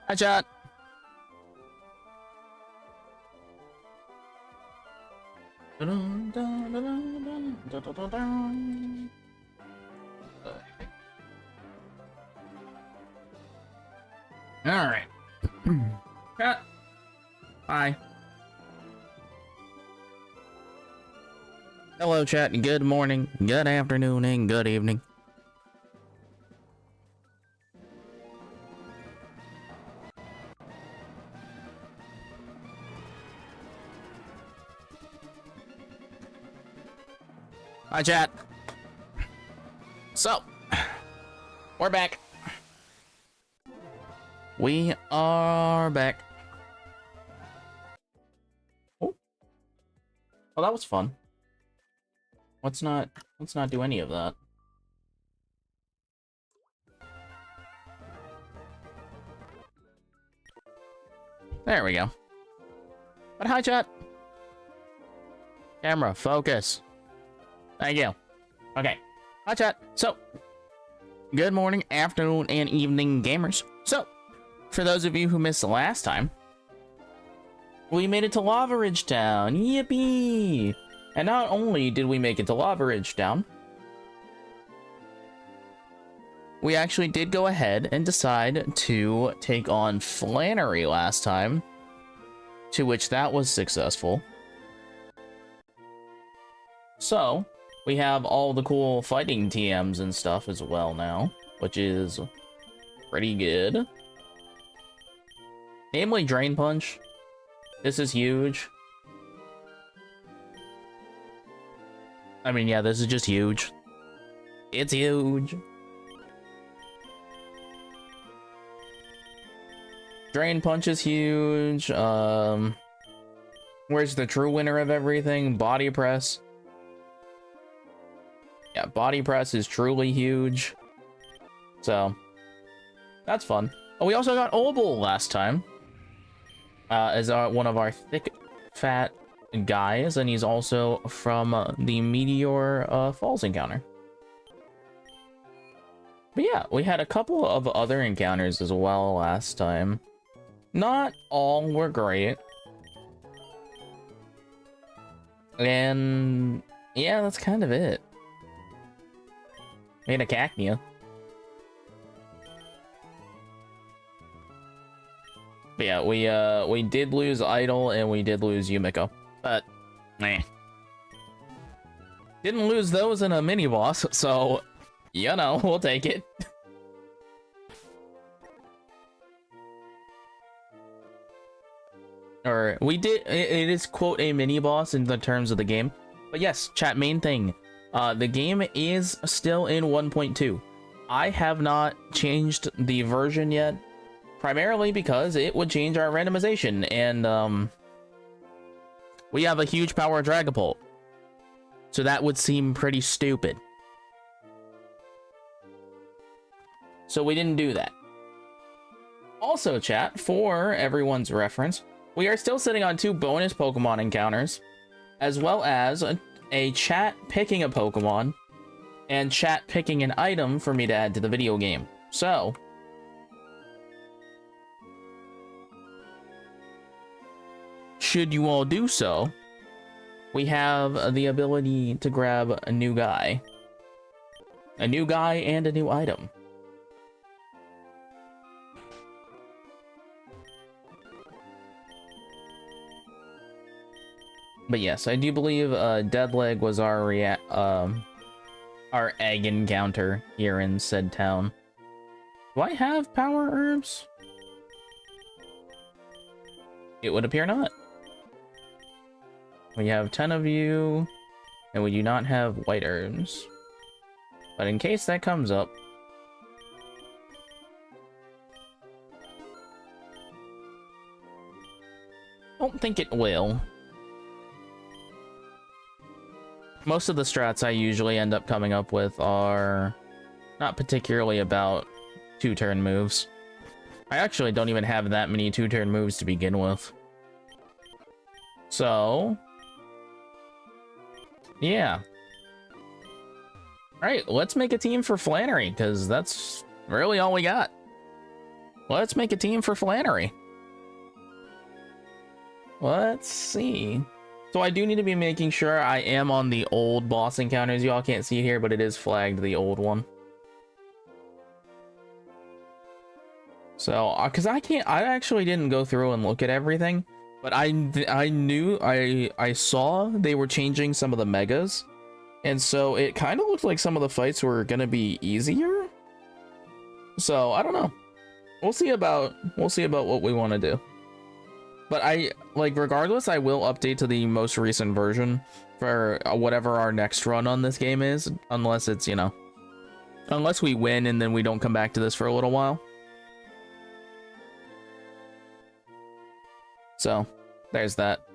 Hi, chat. All right. Chat. Hi. Hello, chat. Good morning, good afternoon, and good evening. Hi, chat. So, we're back. We are back. Oh, well, that was fun. Let's not do any of that. There we go. But hi, chat. Camera, focus. Thank you. Okay. Hi, chat. So, good morning, afternoon, and evening, gamers. So, for those of you who missed the last time, we made it to Lava Ridge Town. Yippee! And not only did we make it to Lava Ridge Town, we actually did go ahead and decide to take on Flannery last time, to which that was successful. So, we have all the cool fighting TMs and stuff as well now, which is pretty good. Namely, Drain Punch. This is huge. I mean, yeah, this is just huge. It's huge. Drain Punch is huge. Where's the true winner of everything? Body Press. Yeah, Body Press is truly huge. So, that's fun. Oh, we also got Obel last time. As one of our thick, fat guys, and he's also from the Meteor Falls encounter. But yeah, we had a couple of other encounters as well last time. Not all were great. And yeah, that's kind of it. Made a Cacnea. But yeah, we did lose Idol and we did lose Yumiko, but didn't lose those in a mini boss, so you know, we'll take it. Or we did. It is quote a mini boss in the terms of the game, but yes, chat. Main thing, the game is still in 1.2. I have not changed the version yet. Primarily because it would change our randomization, and we have a huge power Dragapult, so that would seem pretty stupid. So we didn't do that. Also, chat, for everyone's reference, we are still sitting on 2 bonus Pokemon encounters, as well as a chat picking a Pokemon, and chat picking an item for me to add to the video game. So, should you all do so, we have the ability to grab a new guy. A new guy and a new item. But yes, I do believe Deadleg was our egg encounter here in said town. Do I have power herbs? It would appear not. We have 10 of you, and we do not have white herbs. But in case that comes up, don't think it will. Most of the strats I usually end up coming up with are not particularly about 2-turn moves. I actually don't even have that many 2-turn moves to begin with. So, yeah. Alright, let's make a team for Flannery, because that's really all we got. Let's make a team for Flannery. Let's see. So I do need to be making sure I am on the old boss encounters. Y'all can't see here, but it is flagged the old one. So, because I actually didn't go through and look at everything, but I saw they were changing some of the megas, and so it kind of looked like some of the fights were gonna be easier. So I don't know. We'll see about what we want to do. But regardless, I will update to the most recent version for whatever our next run on this game is, unless it's, unless we win and then we don't come back to this for a little while. So there's that.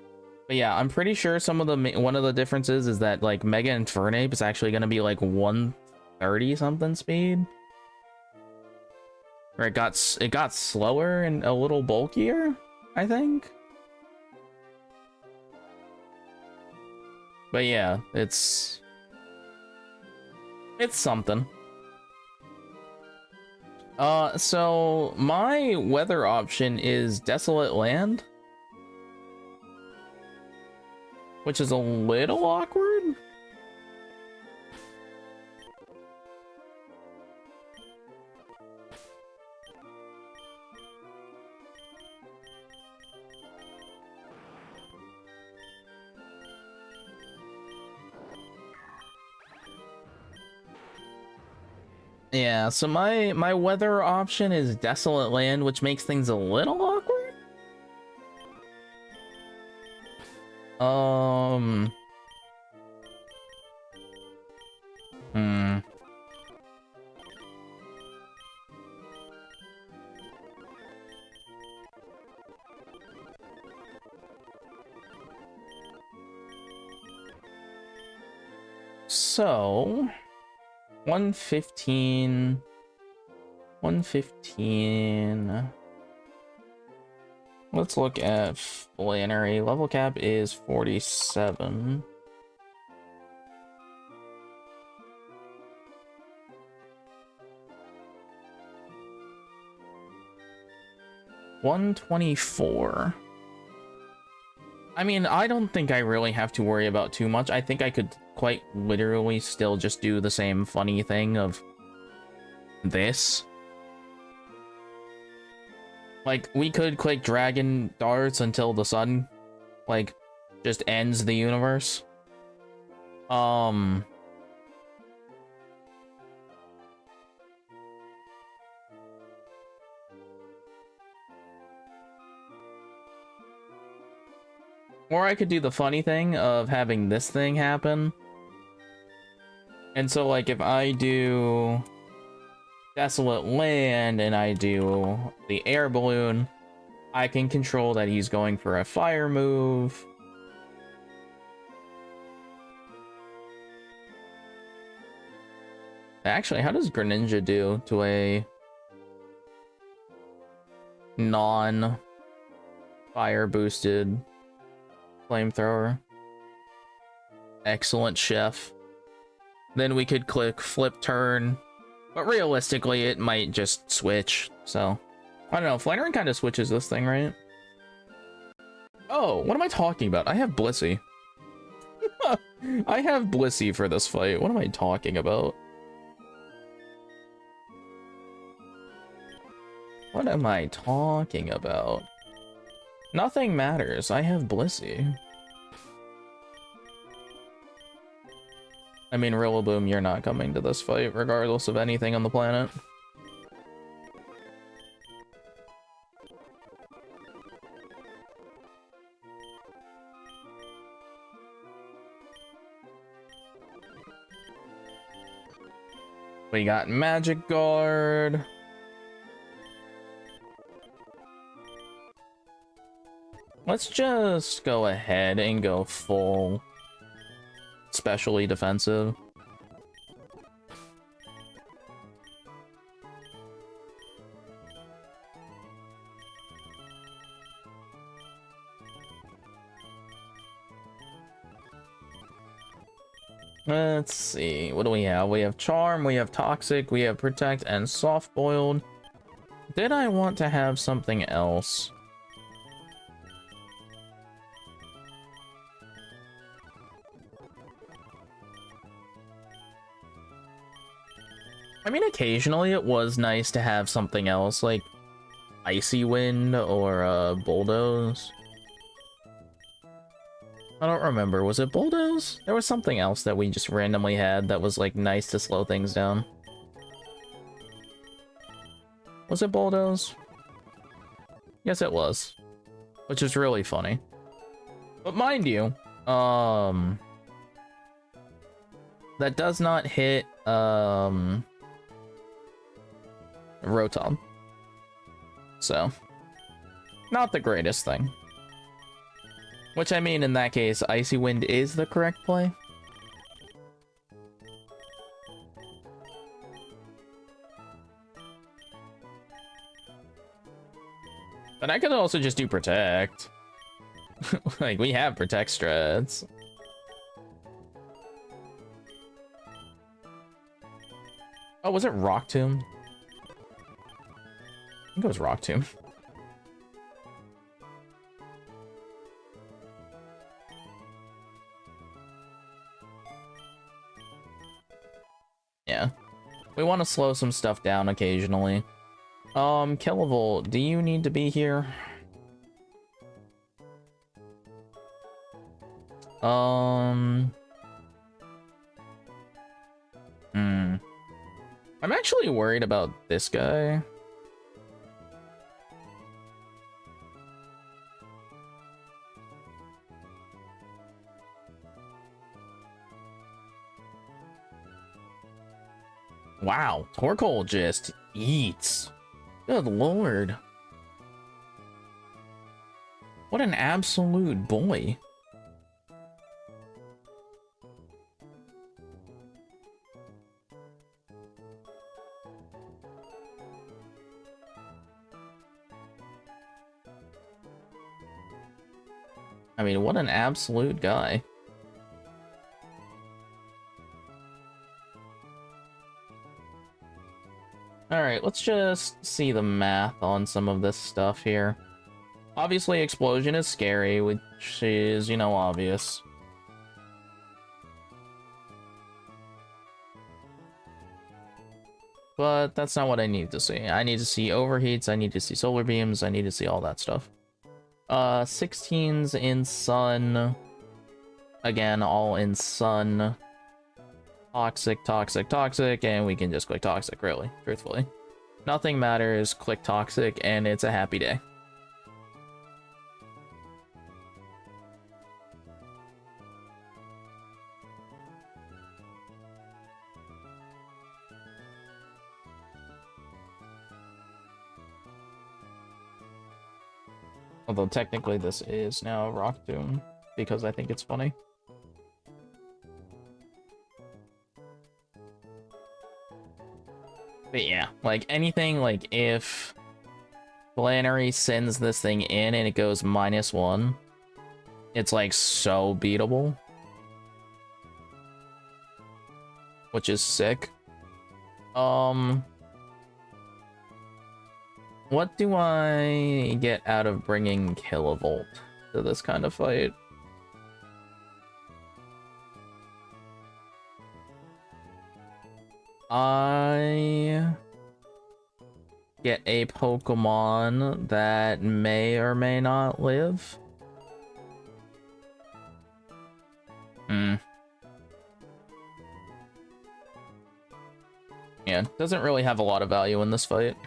But yeah, I'm pretty sure one of the differences is that like Mega Infernape is actually going to be like 130 something speed. Or it got slower and a little bulkier, I think. But yeah, it's something. So my weather option is Desolate Land, which is a little awkward. Yeah, so my weather option is Desolate Land, which makes things a little awkward. So 115. Let's look at Flannery. Level cap is 47. $124. I mean, I don't think I really have to worry about too much. I think I could quite literally still just do the same funny thing of this. Like, we could click Dragon Darts until the sun, like, just ends the universe. Or I could do the funny thing of having this thing happen. And so, like, if I do Desolate Land and I do the air balloon, I can control that he's going for a fire move. Actually, how does Greninja do to a non-fire boosted flamethrower? Excellent, chef. Then we could click flip turn, but realistically it might just switch. So I don't know. Flannery kind of switches this thing, right? Oh, what am I talking about? I have Blissey. I have Blissey for this fight. What am I talking about? What am I talking about? Nothing matters. I have Blissey. I mean, Rillaboom, you're not coming to this fight, regardless of anything on the planet. We got Magic Guard. Let's just go ahead and go full specially defensive. Let's see, what do we have? We have Charm, we have Toxic, we have Protect and Soft Boiled. Did I want to have something else? I mean, occasionally it was nice to have something else, like Icy Wind or Bulldoze. I don't remember. Was it Bulldoze? There was something else that we just randomly had that was like nice to slow things down. Was it Bulldoze? Yes, it was. Which is really funny. But mind you, that does not hit, Rotom. So, not the greatest thing. Which, I mean, in that case, Icy Wind is the correct play. But I could also just do Protect. Like, we have Protect strats. Oh, was it Rock Tomb? I think it was Rock Tomb. Yeah. We want to slow some stuff down occasionally. Kilovolt, do you need to be here? I'm actually worried about this guy. Wow, Torkoal just eats. Good lord. What an absolute boy. I mean, what an absolute guy. Alright, let's just see the math on some of this stuff here. Obviously, Explosion is scary, which is, you know, obvious. But that's not what I need to see. I need to see Overheats, I need to see Solar Beams, I need to see all that stuff. 16s in Sun. Again, all in Sun. Toxic, Toxic, Toxic, and we can just click Toxic, really, truthfully. Nothing matters, click Toxic, and it's a happy day. Although technically this is now Rock Tomb, because I think it's funny. But yeah, like anything, like if Flannery sends this thing in and it goes -1, it's like so beatable. Which is sick. What do I get out of bringing Kilovolt to this kind of fight? I get a Pokemon that may or may not live. Yeah, doesn't really have a lot of value in this fight.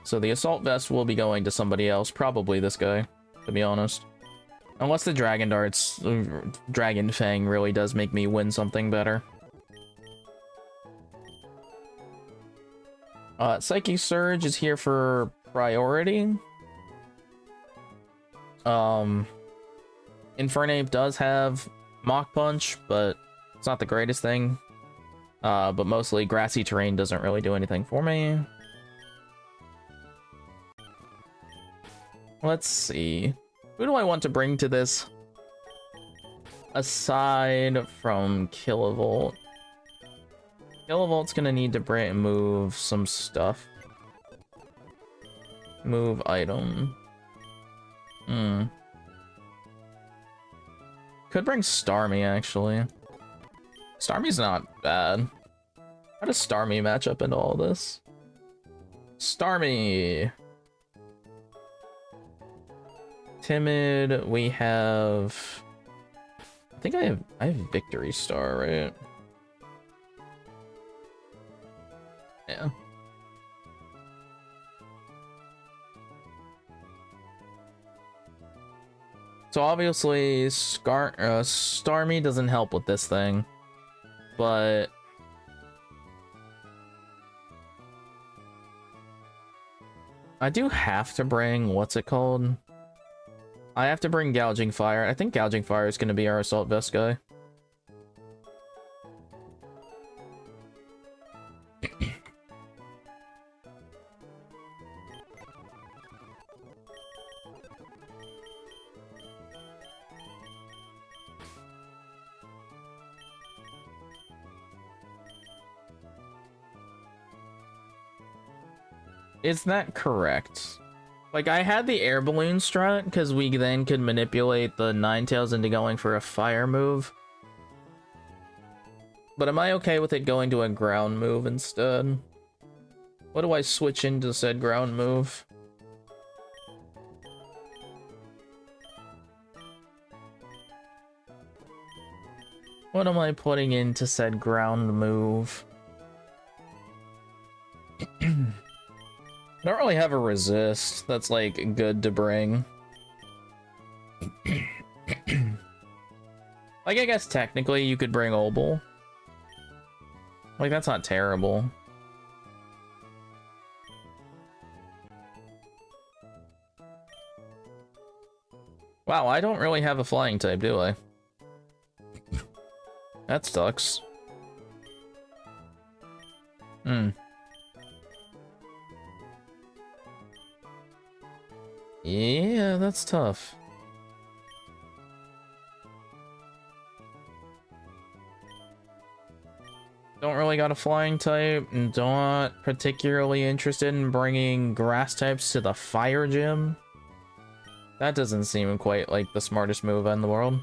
So the Assault Vest will be going to somebody else, probably this guy, to be honest. Unless the Dragon Darts, Dragon Fang really does make me win something better. Psychic Surge is here for priority. Infernape does have Mach Punch, but it's not the greatest thing. But mostly grassy terrain doesn't really do anything for me. Let's see. Who do I want to bring to this? Aside from Kilovolt. Kilovolt's gonna need to move some stuff. Move item. Could bring Starmie, actually. Starmie's not bad. How does Starmie match up into all this? Starmie! Timid, we have... I think I have Victory Star, right? Yeah. So obviously, Starmie doesn't help with this thing, but I do have to bring, what's it called? I have to bring Gouging Fire. I think Gouging Fire is going to be our Assault Vest guy. Is that correct? Like, I had the air balloon strat because we then could manipulate the Ninetales into going for a fire move. But am I okay with it going to a ground move instead? What do I switch into said ground move? What am I putting into said ground move? I don't really have a resist that's like good to bring. Like, I guess technically you could bring Obel. Like, that's not terrible. Wow, I don't really have a flying type, do I? That sucks. Yeah, that's tough. Don't really got a flying type, and not particularly interested in bringing grass types to the fire gym. That doesn't seem quite like the smartest move in the world.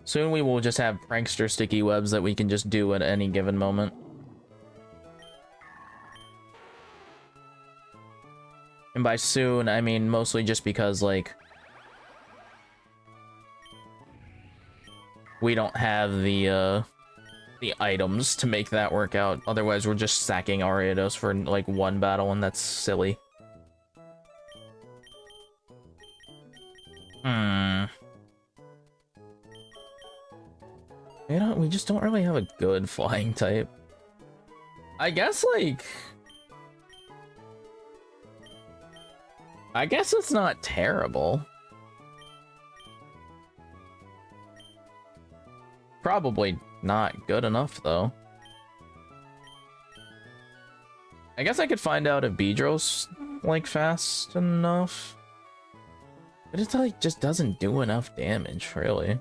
Soon we will just have prankster sticky webs that we can just do at any given moment. And by soon, I mean mostly just because, like, we don't have the items to make that work out. Otherwise, we're just sacking Ariados for, like, one battle, and that's silly. We just don't really have a good flying type. I guess, like... I guess it's not terrible. Probably not good enough, though. I guess I could find out if Beedrill's, like, fast enough. But it's, like, just doesn't do enough damage, really.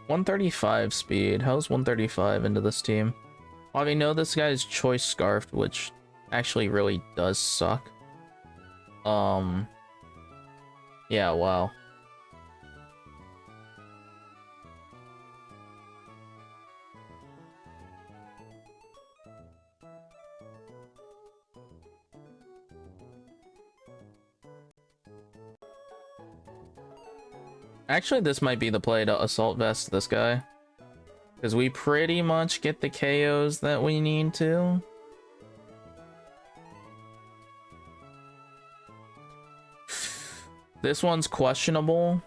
.135 speed. How's 135 into this team? Well, I know this guy's Choice Scarfed, which actually really does suck. Yeah, wow. Actually, this might be the play to Assault Vest this guy. Because we pretty much get the KOs that we need to. This one's questionable.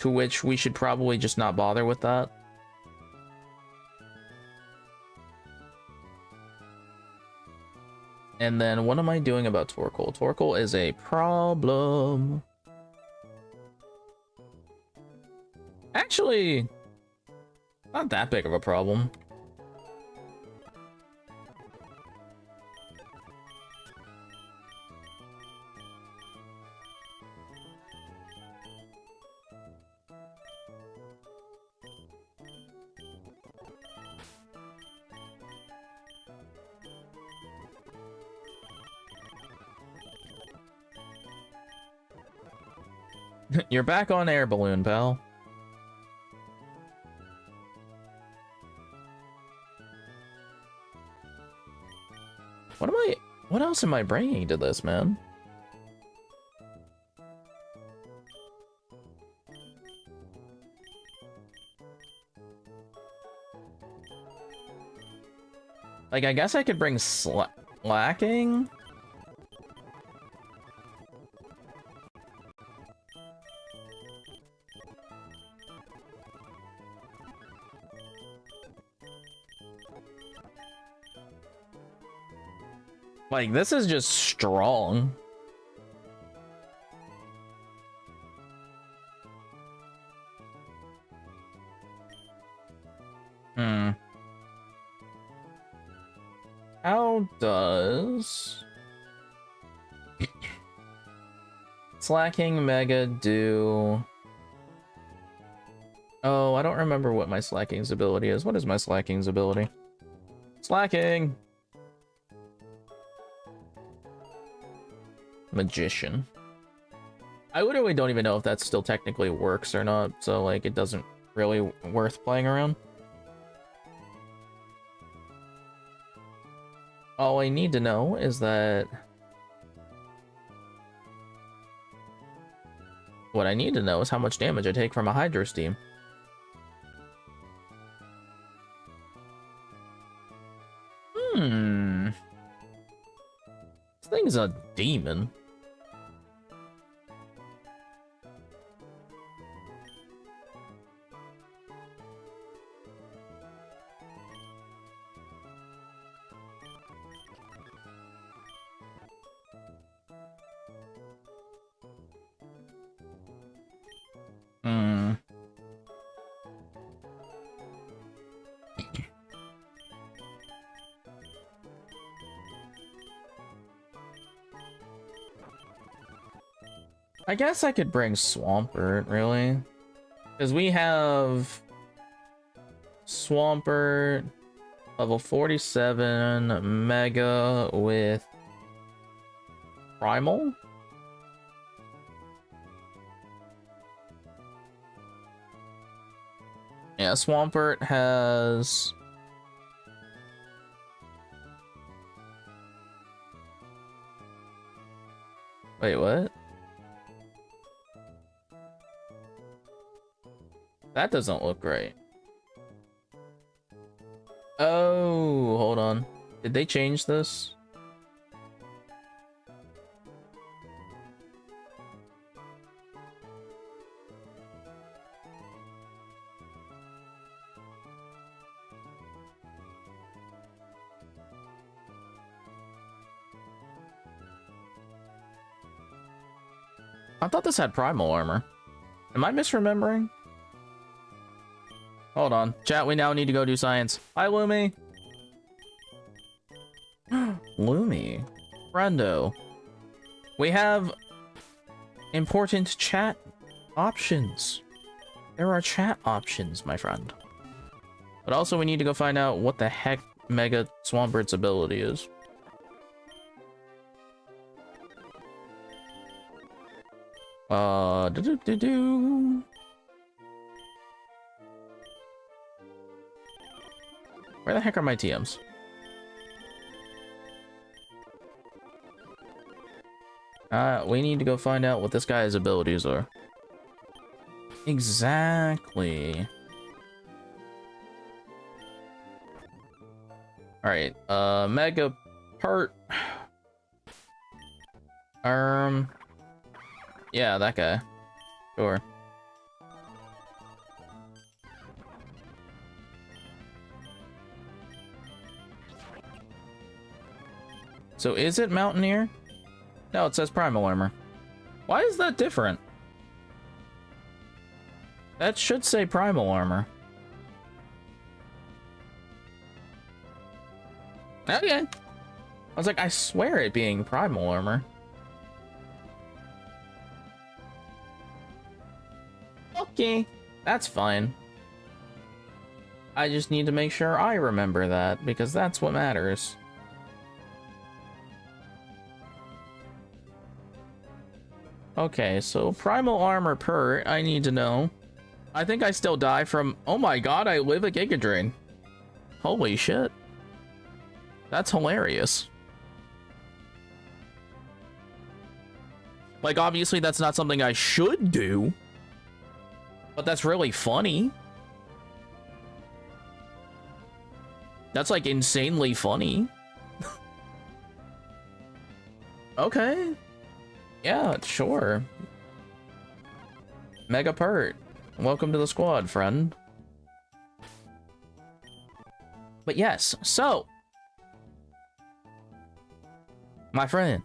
to which we should probably just not bother with that. And then what am I doing about Torkoal? Torkoal is a problem. Actually, not that big of a problem. You're back on air balloon, pal. What else am I bringing to this, man? Like, I guess I could bring slacking. Like, this is just strong. How does Slacking Mega do? Oh, I don't remember what my Slacking's ability is. What is my Slacking's ability? Slacking! Magician. I literally don't even know if that still technically works or not, so like it doesn't really worth playing around. All I need to know is that what I need to know is how much damage I take from a Hydro Steam. This thing's a demon. I guess I could bring Swampert, really. Because we have Swampert, level 47, Mega with Primal. Yeah, Swampert has... Wait, what? That doesn't look right. Oh, hold on. Did they change this? I thought this had primal armor. Am I misremembering? Hold on. Chat, we now need to go do science. Hi, Lumi. Lumi. Friendo. We have important chat options. There are chat options, my friend. But also we need to go find out what the heck Mega Swampert's ability is. Do-do-do-do. Where the heck are my TMs? We need to go find out what this guy's abilities are. Exactly. Alright, Mega Part. Yeah, that guy. Sure. So is it Mountaineer? No, it says Primal Armor. Why is that different? That should say Primal Armor. Okay. I was like, I swear it being Primal Armor. Okay, that's fine. I just need to make sure I remember that, because that's what matters. Okay, so Primal Armor Pert, I need to know. I think I still die from... Oh my god, I live a Giga Drain. Holy shit. That's hilarious. Like, obviously that's not something I should do. But that's really funny. That's like insanely funny. Okay. Yeah, sure. Mega Pert. Welcome to the squad, friend. But yes, so. My friend.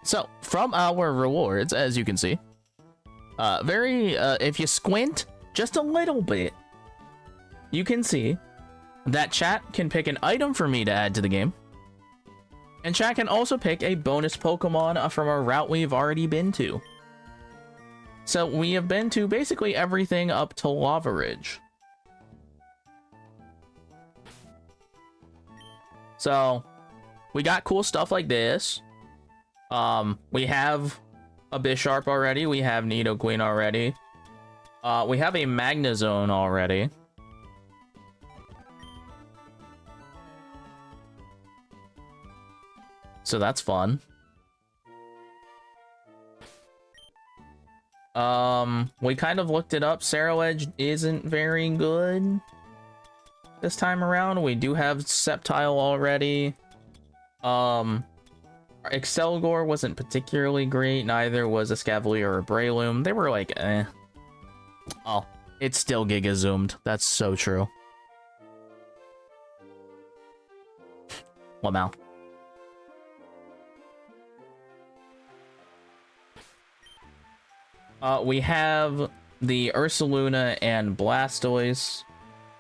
So, from our rewards, as you can see. If you squint just a little bit, you can see that chat can pick an item for me to add to the game. And chat can also pick a bonus Pokemon from a route we've already been to. So we have been to basically everything up to Lava Ridge. So we got cool stuff like this. We have a Bisharp already. We have Nidoqueen already. We have a Magnezone already. So that's fun. We kind of looked it up. Sarrowedge isn't very good this time around. We do have Sceptile already. Excelgor wasn't particularly great. Neither was Escavalier or Breloom. They were like, eh. Oh, it's still Giga Zoomed. That's so true. Wow. We have the Ursaluna and Blastoise.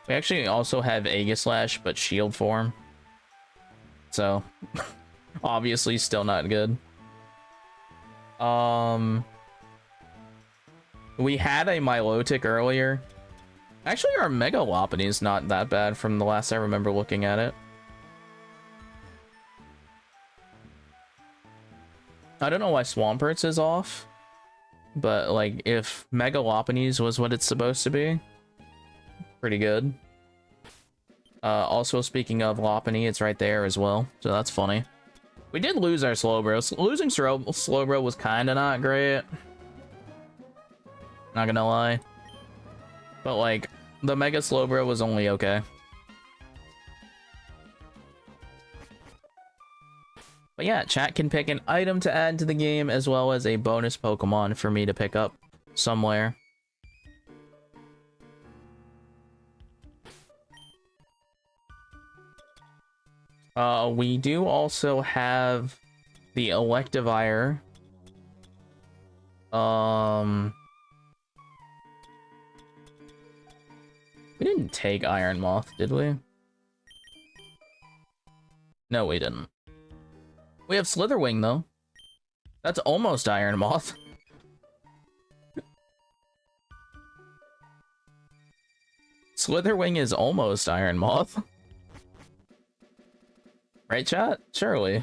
We actually also have Aegislash, but shield form. So, obviously still not good. We had a Milotic earlier. Actually, our Mega Lopunny is not that bad from the last I remember looking at it. I don't know why Swamperts is off. But, like, if Mega Lopunny's was what it's supposed to be, pretty good. Also, speaking of Lopunny, it's right there as well, so that's funny. We did lose our Slowbro. Losing Slowbro was kind of not great. Not gonna lie. But, like, the Mega Slowbro was only okay. But yeah, chat can pick an item to add to the game as well as a bonus Pokemon for me to pick up somewhere. We do also have the Electivire. We didn't take Iron Moth, did we? No, we didn't. We have Slitherwing, though. That's almost Iron Moth. Slitherwing is almost Iron Moth. Right, chat? Surely.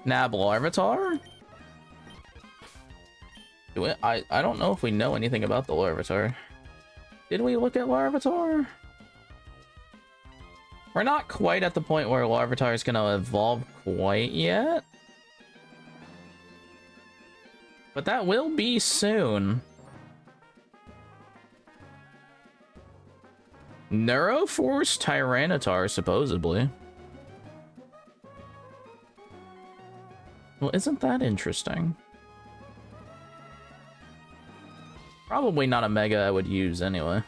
Nab Larvitar? I don't know if we know anything about the Larvitar. Did we look at Larvitar? We're not quite at the point where Larvitar is going to evolve quite yet. But that will be soon. Neuroforce Tyranitar, supposedly. Well, isn't that interesting? Probably not a Mega I would use anyway.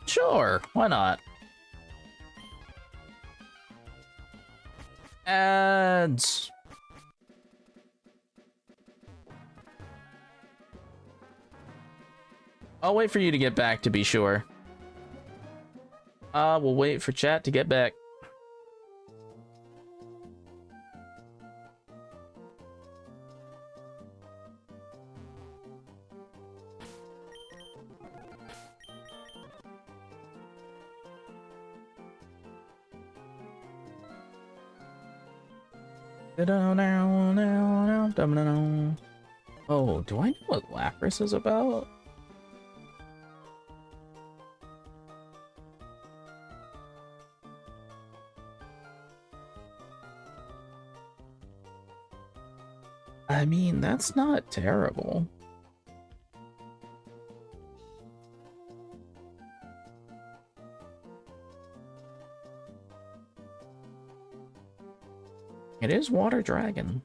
Sure, why not? Ads. I'll wait for you to get back to be sure. We'll wait for chat to get back. Oh, do I know what Lapras is about? I mean, that's not terrible. It is Water Dragon.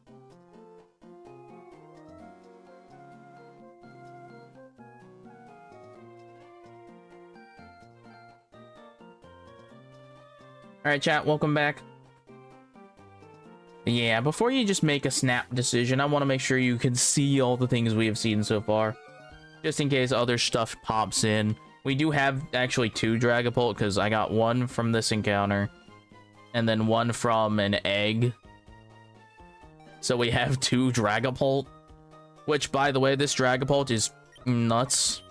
Alright, chat, welcome back. Yeah, before you just make a snap decision, I want to make sure you can see all the things we have seen so far. Just in case other stuff pops in. We do have actually 2 Dragapult, because I got 1 from this encounter. And then 1 from an egg. So we have 2 Dragapult. Which, by the way, this Dragapult is nuts.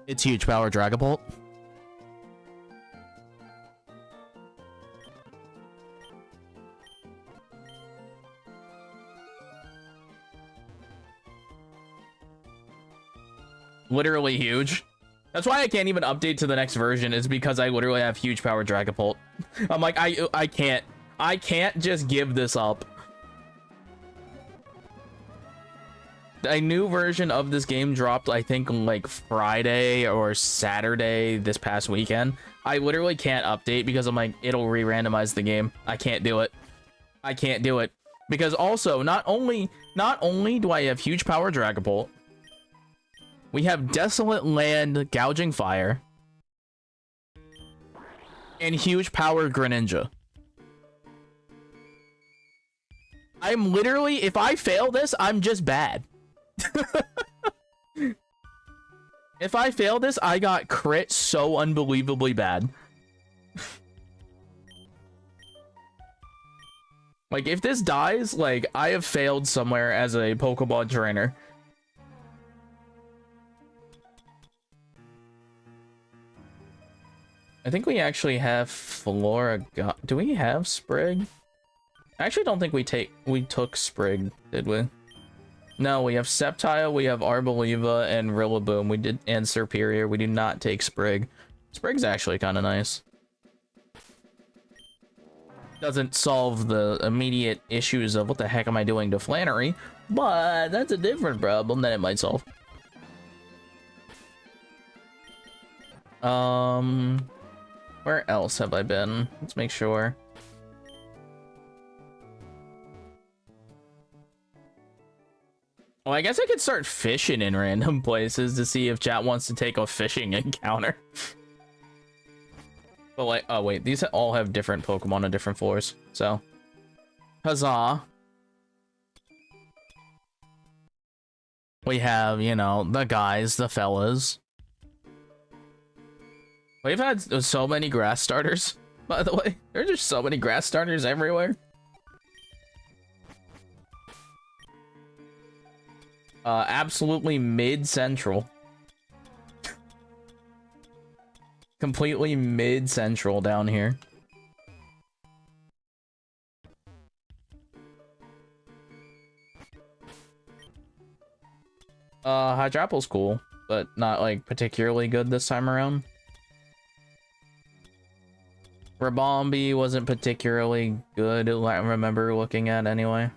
It's huge power Dragapult. Literally huge. That's why I can't even update to the next version, is because I literally have huge power Dragapult. I'm like, I can't just give this up. A new version of this game dropped, I think, like Friday or Saturday this past weekend. I literally can't update because I'm like, it'll re-randomize the game. I can't do it. I can't do it. Because also, not only do I have huge power Dragapult, we have Desolate Land Gouging Fire and huge power Greninja. I'm literally, if I fail this, I'm just bad. If I fail this, I got crit so unbelievably bad. Like, if this dies, like, I have failed somewhere as a Pokemon trainer. I think we actually have Flora. Do we have Sprig? I actually don't think we took Sprig, did we? No, we have Sceptile, we have Arboliva, and Rillaboom. And Superior. We do not take Sprig. Sprig's actually kind of nice. Doesn't solve the immediate issues of what the heck am I doing to Flannery, but that's a different problem that it might solve. Where else have I been? Let's make sure. Well, I guess I could start fishing in random places to see if chat wants to take a fishing encounter. But like, oh wait, these all have different Pokemon on different floors, so. Huzzah. We have, you know, the guys, the fellas. We've had so many grass starters, by the way. There's just so many grass starters everywhere. Absolutely mid-central. Completely mid-central down here. Hydrapple's cool, but not, like, particularly good this time around. Rabombi wasn't particularly good, I remember looking at anyway.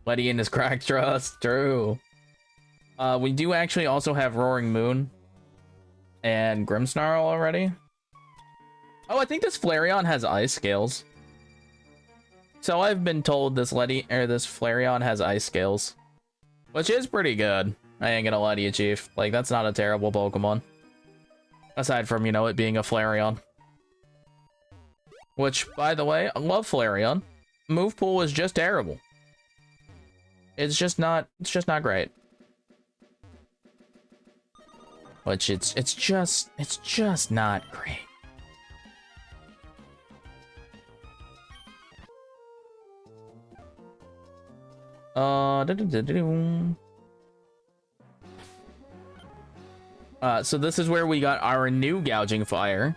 Letty in his crack trust, true. We do actually also have Roaring Moon. And Grimmsnarl already. Oh, I think this Flareon has ice scales. So I've been told this this Flareon has ice scales, which is pretty good. I ain't gonna lie to you, Chief. Like, that's not a terrible Pokemon. Aside from, you know, it being a Flareon. Which, by the way, I love Flareon. Move pool is just terrible. It's just not great. Which it's just not great. So this is where we got our new Gouging Fire.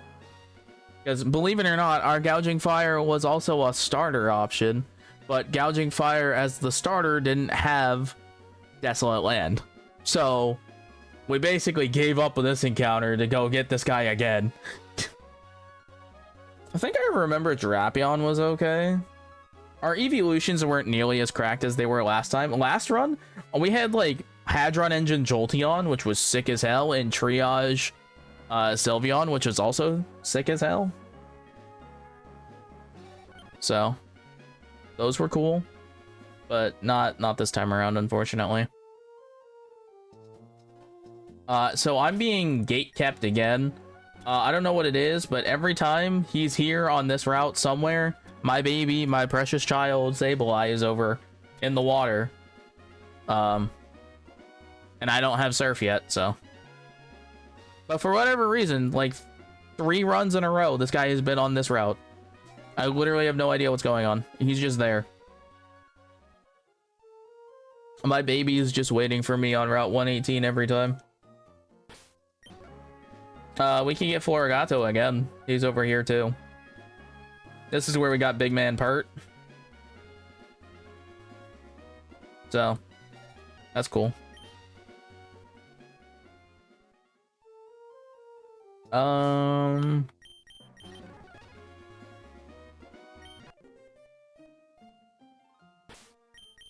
Because believe it or not, our Gouging Fire was also a starter option, but Gouging Fire as the starter didn't have Desolate Land. So we basically gave up with this encounter to go get this guy again. I think I remember Drapion was okay. Our evolutions weren't nearly as cracked as they were last time. Last run, we had like Hadron Engine Jolteon, which was sick as hell, and Triage Sylveon, which was also sick as hell. So those were cool, but not this time around, unfortunately. So I'm being gate kept again. I don't know what it is, but every time he's here on this route somewhere, my baby, my precious child, Sableye, is over in the water. And I don't have Surf yet, so. But for whatever reason, like 3 runs in a row, this guy has been on this route. I literally have no idea what's going on. He's just there. My baby is just waiting for me on Route 118 every time. We can get Florigato again. He's over here too. This is where we got Big Man Pert. So, that's cool.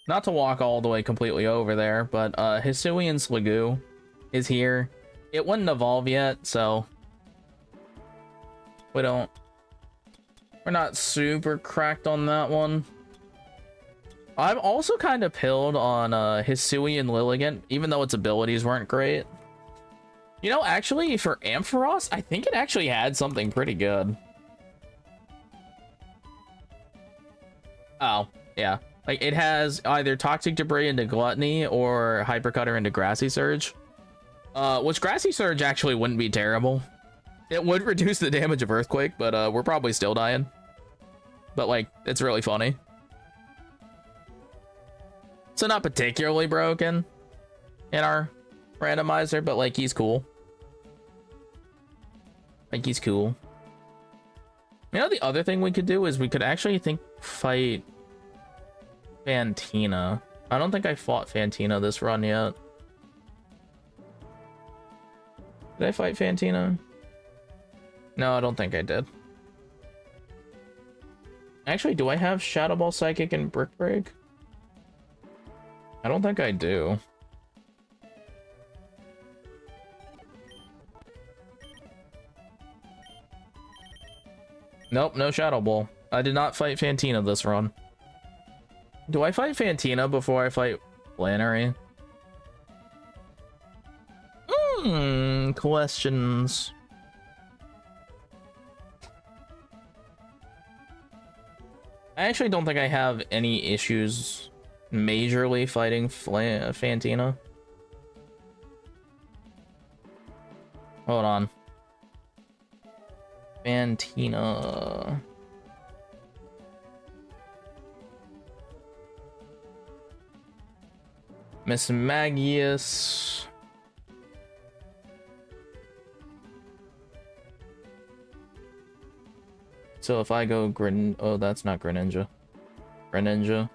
Not to walk all the way completely over there, but Hisuian Sliggoo is here. It wouldn't evolve yet, so we're not super cracked on that one. I'm also kind of pilled on Hisuian Lilligant, even though its abilities weren't great. You know, actually, for Ampharos, I think it actually had something pretty good. Oh, yeah. Like, it has either Toxic Debris into Gluttony or Hypercutter into Grassy Surge. Which Grassy Surge actually wouldn't be terrible. It would reduce the damage of Earthquake, but we're probably still dying. But, like, it's really funny. So not particularly broken in our randomizer, but, like, he's cool. Like, he's cool. You know, the other thing we could do is we could actually fight Fantina. I don't think I fought Fantina this run yet. Did I fight Fantina? No, I don't think I did. Actually, do I have Shadow Ball, Psychic, and Brick Break? I don't think I do. Nope, no Shadow Ball. I did not fight Fantina this run. Do I fight Fantina before I fight Flannery? Questions. I actually don't think I have any issues majorly fighting Fantina. Hold on. Fantina. Miss Magius. So if I go oh, that's not Greninja. Greninja.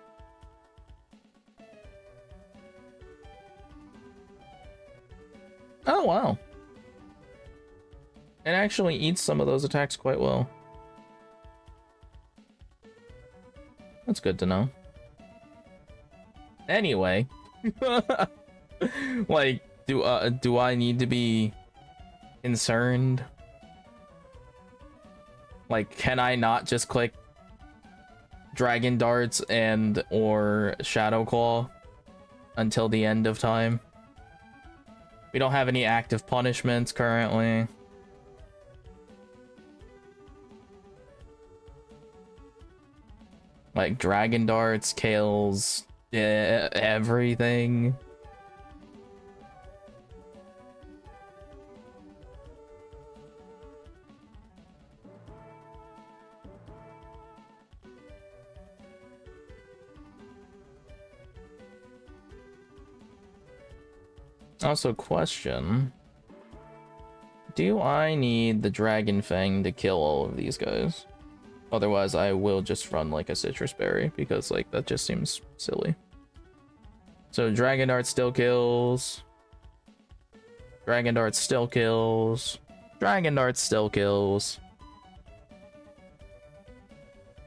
Oh, wow. It actually eats some of those attacks quite well. That's good to know. Anyway. Like, do I need to be concerned. Like, can I not just click Dragon Darts and or Shadow Claw until the end of time? We don't have any active punishments currently. Like, Dragon Darts kills everything. Also, question. Do I need the Dragon Fang to kill all of these guys? Otherwise, I will just run like a Citrus Berry, because like that just seems silly. So Dragon Dart still kills. Dragon Dart still kills. Dragon Dart still kills.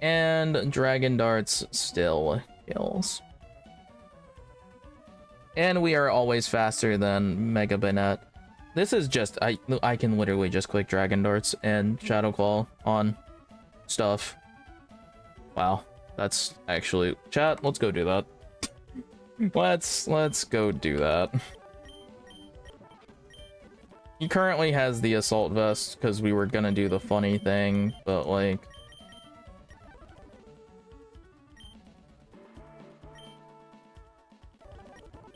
And Dragon Darts still kills. And we are always faster than Mega Banette. This is just, I can literally just click Dragon Darts and Shadow Claw on stuff. Wow, that's actually, chat, let's go do that. Let's go do that. He currently has the assault vest because we were gonna do the funny thing, but like,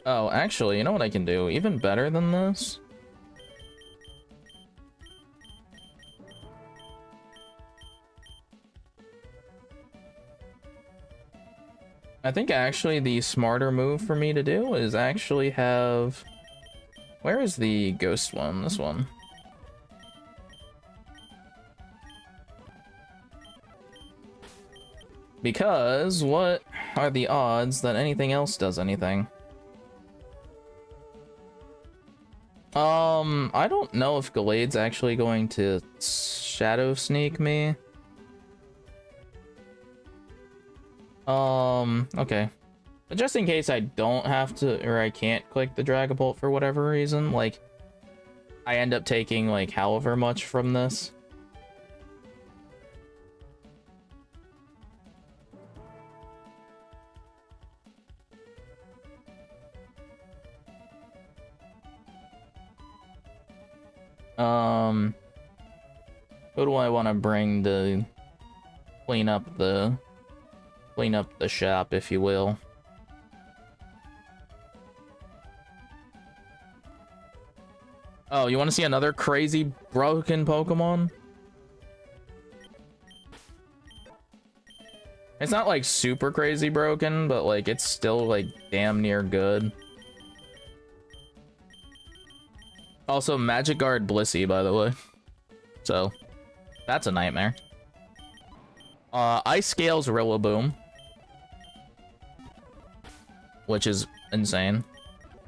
oh, actually, you know what I can do? Even better than this? I think actually the smarter move for me to do is actually have... Where is the ghost one? This one. Because what are the odds that anything else does anything? I don't know if Gallade's actually going to shadow sneak me. Okay. But just in case I don't have to, or I can't click the Dragapult for whatever reason, like, I end up taking, like, however much from this. Who do I want to bring to clean up the shop, if you will? Oh, you want to see another crazy broken Pokemon? It's not like super crazy broken, but like it's still like damn near good. Also, Magic Guard Blissey, by the way. So, that's a nightmare. Ice Scales Rillaboom, which is insane.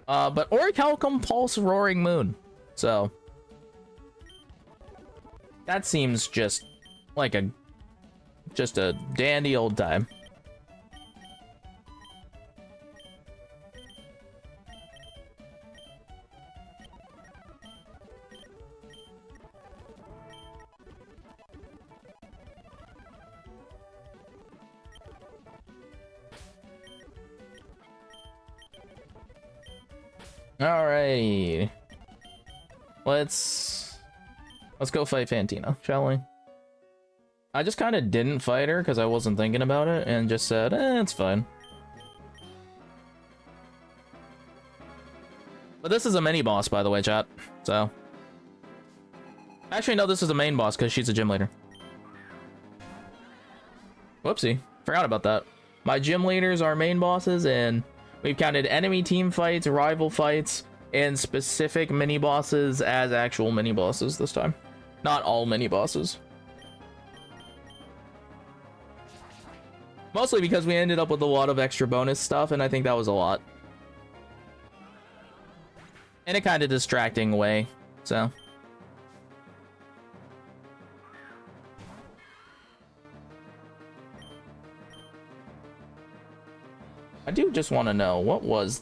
But Orichalcum Pulse Roaring Moon. So, that seems just like a dandy old time. Alrighty. Let's go fight Fantina, shall we? I just kind of didn't fight her because I wasn't thinking about it and just said, it's fine. But this is a mini boss, by the way, chat. So, actually, no, this is a main boss because she's a gym leader. Whoopsie, forgot about that. My gym leaders are main bosses, and we've counted enemy team fights, rival fights, and specific mini bosses as actual mini bosses this time. Not all mini bosses. Mostly because we ended up with a lot of extra bonus stuff, and I think that was a lot. In a kind of distracting way, so. I do just want to know, what was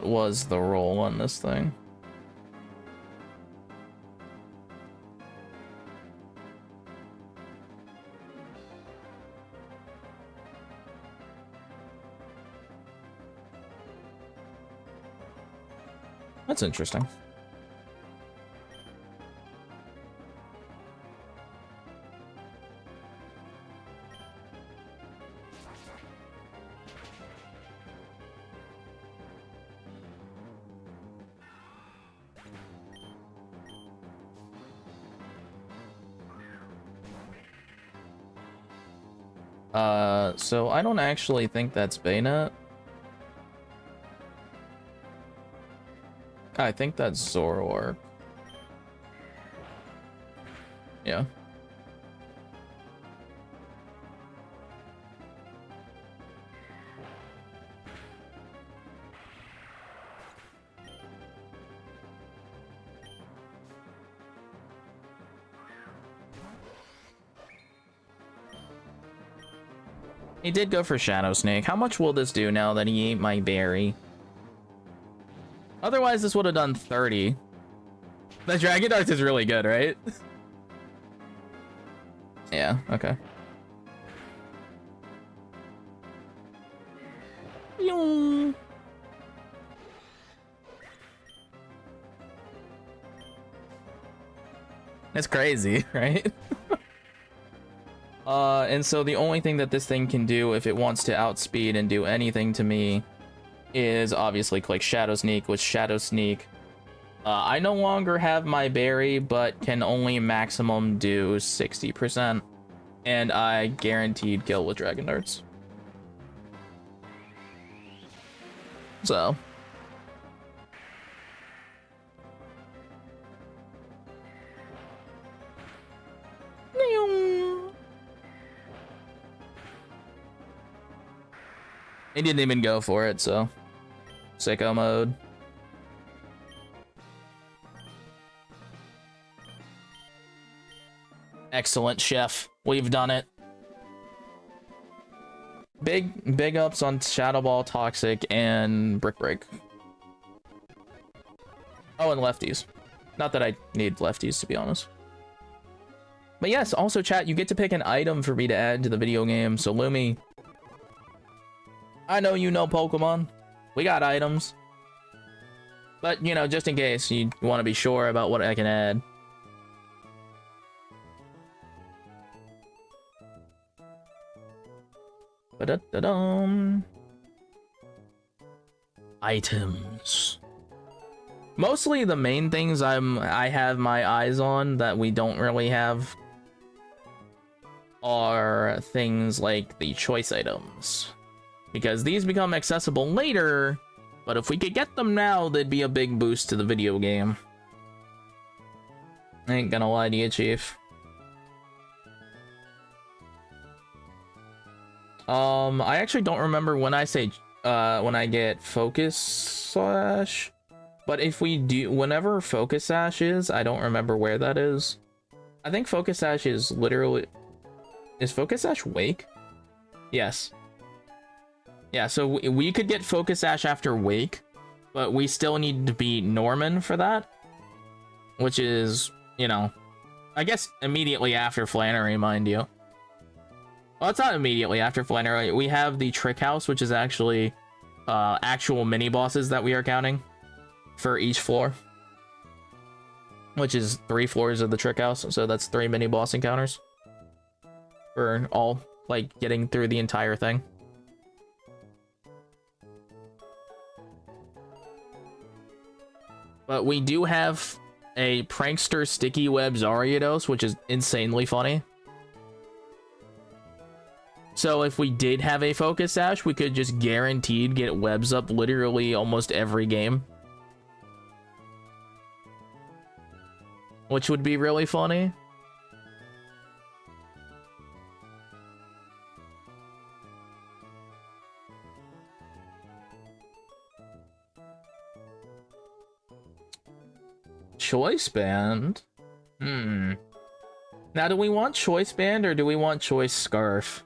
what was the roll on this thing. That's interesting. So I don't actually think that's Baynet. I think that's Zoroark. Yeah. He did go for Shadow Snake. How much will this do now that he ate my berry? Otherwise, this would have done 30. The Dragon Dart is really good, right? Yeah, okay. Yung. That's crazy, right? And so the only thing that this thing can do if it wants to outspeed and do anything to me is obviously click Shadow Sneak. With Shadow Sneak, I no longer have my berry, but can only maximum do 60%, and I guaranteed kill with Dragon Darts. So he didn't even go for it, so sicko mode. Excellent, chef. We've done it. Big ups on Shadow Ball, Toxic, and Brick Break. Oh, and lefties. Not that I need lefties, to be honest. But yes, also chat, you get to pick an item for me to add to the video game. So Lumi, I know you know Pokemon. We got items. But, you know, just in case you want to be sure about what I can add. Ba-da-da-dum. Items. Mostly the main things I have my eyes on that we don't really have are things like the choice items. Because these become accessible later, but if we could get them now, they'd be a big boost to the video game. I ain't gonna lie to you, Chief. I actually don't remember when I say, when I get Focus Sash, but if we do, whenever Focus Sash is, I don't remember where that is. I think Focus Sash is literally, is Focus Sash Wake? Yes. Yeah, so we could get Focus Sash after Wake, but we still need to beat Norman for that, which is, you know, I guess immediately after Flannery, mind you. Well, it's not immediately after Flannery. We have the Trick House, which is actually actual mini bosses that we are counting for each floor, which is 3 floors of the Trick House, so that's 3 mini boss encounters for all, like, getting through the entire thing. But we do have a Prankster Sticky Web Zaryados, which is insanely funny. So if we did have a Focus Sash, we could just guaranteed get webs up literally almost every game, which would be really funny. Choice Band? Now, do we want Choice Band or do we want Choice Scarf?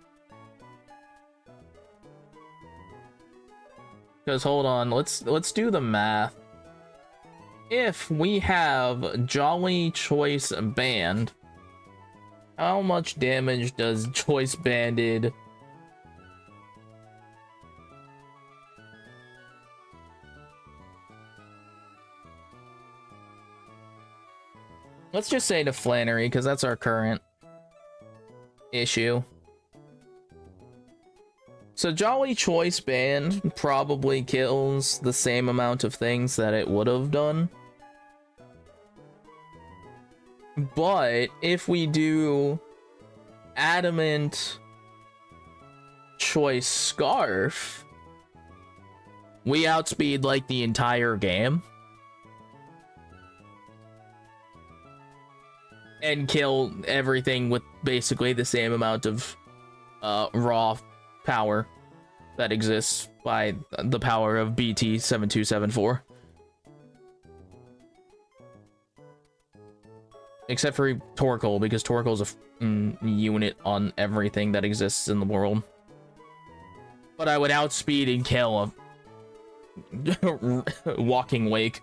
Because hold on, let's do the math. If we have Jolly Choice Band, how much damage does Choice Banded? Let's just say to Flannery, because that's our current issue. So Jolly Choice Band probably kills the same amount of things that it would have done. But if we do Adamant Choice Scarf, we outspeed like the entire game. And kill everything with basically the same amount of raw power that exists by the power of BT7274. Except for Torkoal, because Torkoal's a unit on everything that exists in the world. But I would outspeed and kill a Walking Wake.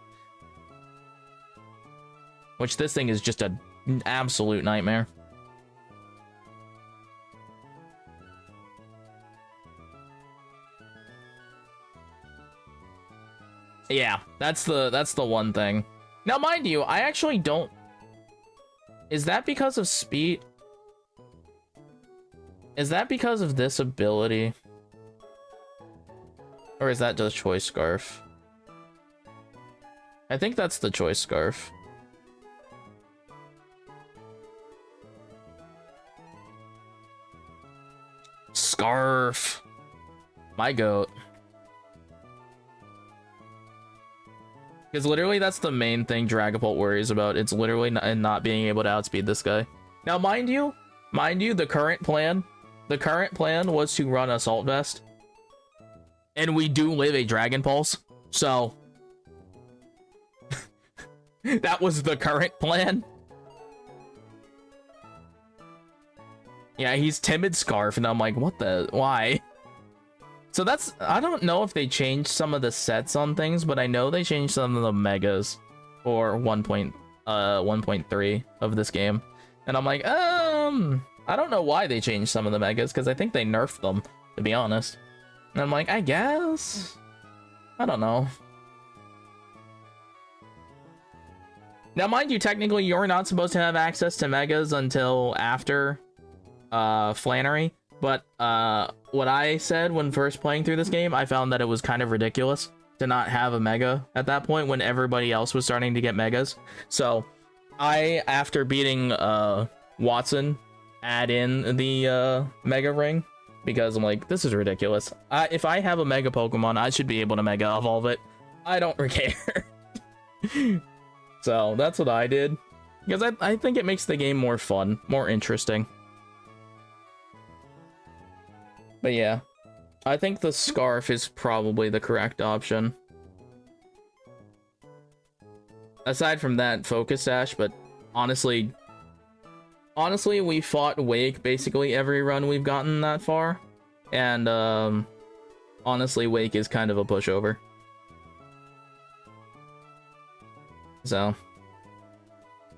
Which this thing is just an absolute nightmare. Yeah, that's the one thing. Now, mind you, I actually don't... Is that because of speed? Is that because of this ability? Or is that just Choice Scarf? I think that's the Choice Scarf. Scarf. My goat. Because literally that's the main thing Dragapult worries about. It's literally not being able to outspeed this guy. Now, mind you, the current plan was to run Assault Vest. And we do live a Dragon Pulse, so... that was the current plan. Yeah, he's Timid Scarf, and I'm like, what the... why? So that's... I don't know if they changed some of the sets on things, but I know they changed some of the megas for 1.3 of this game. And I'm like, I don't know why they changed some of the megas, because I think they nerfed them, to be honest. And I'm like, I guess? I don't know. Now, mind you, technically, you're not supposed to have access to megas until after Flannery. But what I said when first playing through this game, I found that it was kind of ridiculous to not have a mega at that point when everybody else was starting to get megas. So I, after beating Watson, add in the mega ring because I'm like, this is ridiculous. If I have a mega Pokemon, I should be able to mega evolve it. I don't care. So that's what I did because I think it makes the game more fun, more interesting. But yeah, I think the Scarf is probably the correct option. Aside from that, Focus Sash, but honestly, we fought Wake basically every run we've gotten that far. And, honestly, Wake is kind of a pushover. So,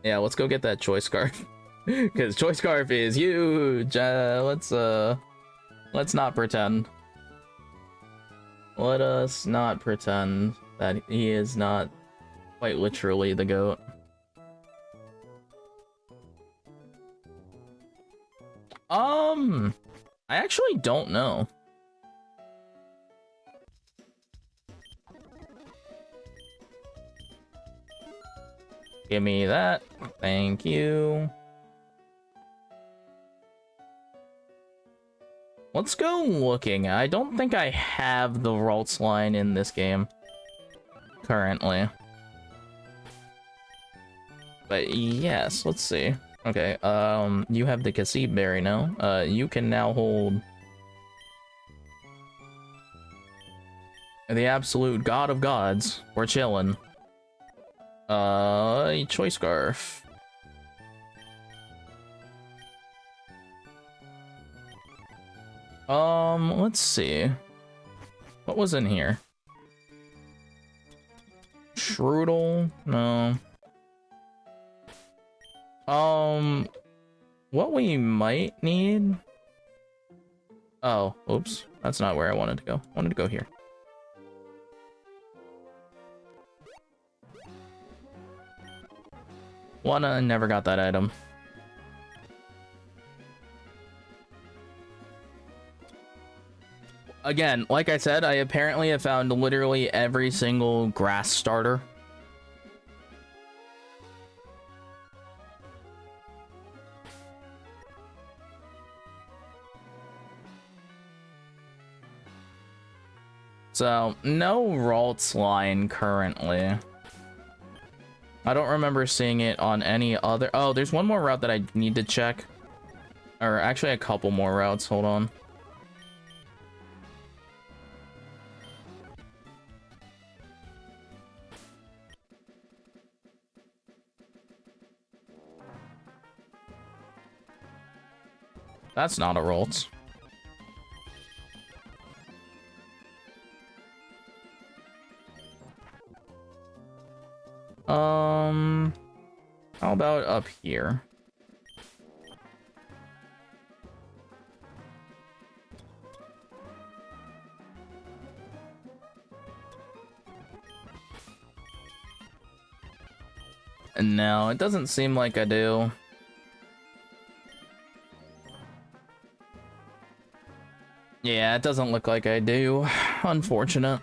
yeah, let's go get that Choice Scarf. Because Choice Scarf is huge! Let's not pretend. Let us not pretend that he is not quite literally the GOAT. I actually don't know. Give me that. Thank you. Let's go looking. I don't think I have the Ralts line in this game currently. But yes, let's see. Okay, you have the Cassib Berry now. You can now hold the absolute god of gods. We're chilling. Choice Scarf. Let's see. What was in here? Brutal? No. What we might need... Oh, oops. That's not where I wanted to go. I wanted to go here. Never got that item. Again, like I said, I apparently have found literally every single grass starter. So, no Ralts line currently. I don't remember seeing it on any other... Oh, there's one more route that I need to check. Or actually a couple more routes, hold on. That's not a Ralts. How about up here? No, it doesn't seem like I do. Yeah, it doesn't look like I do. Unfortunate.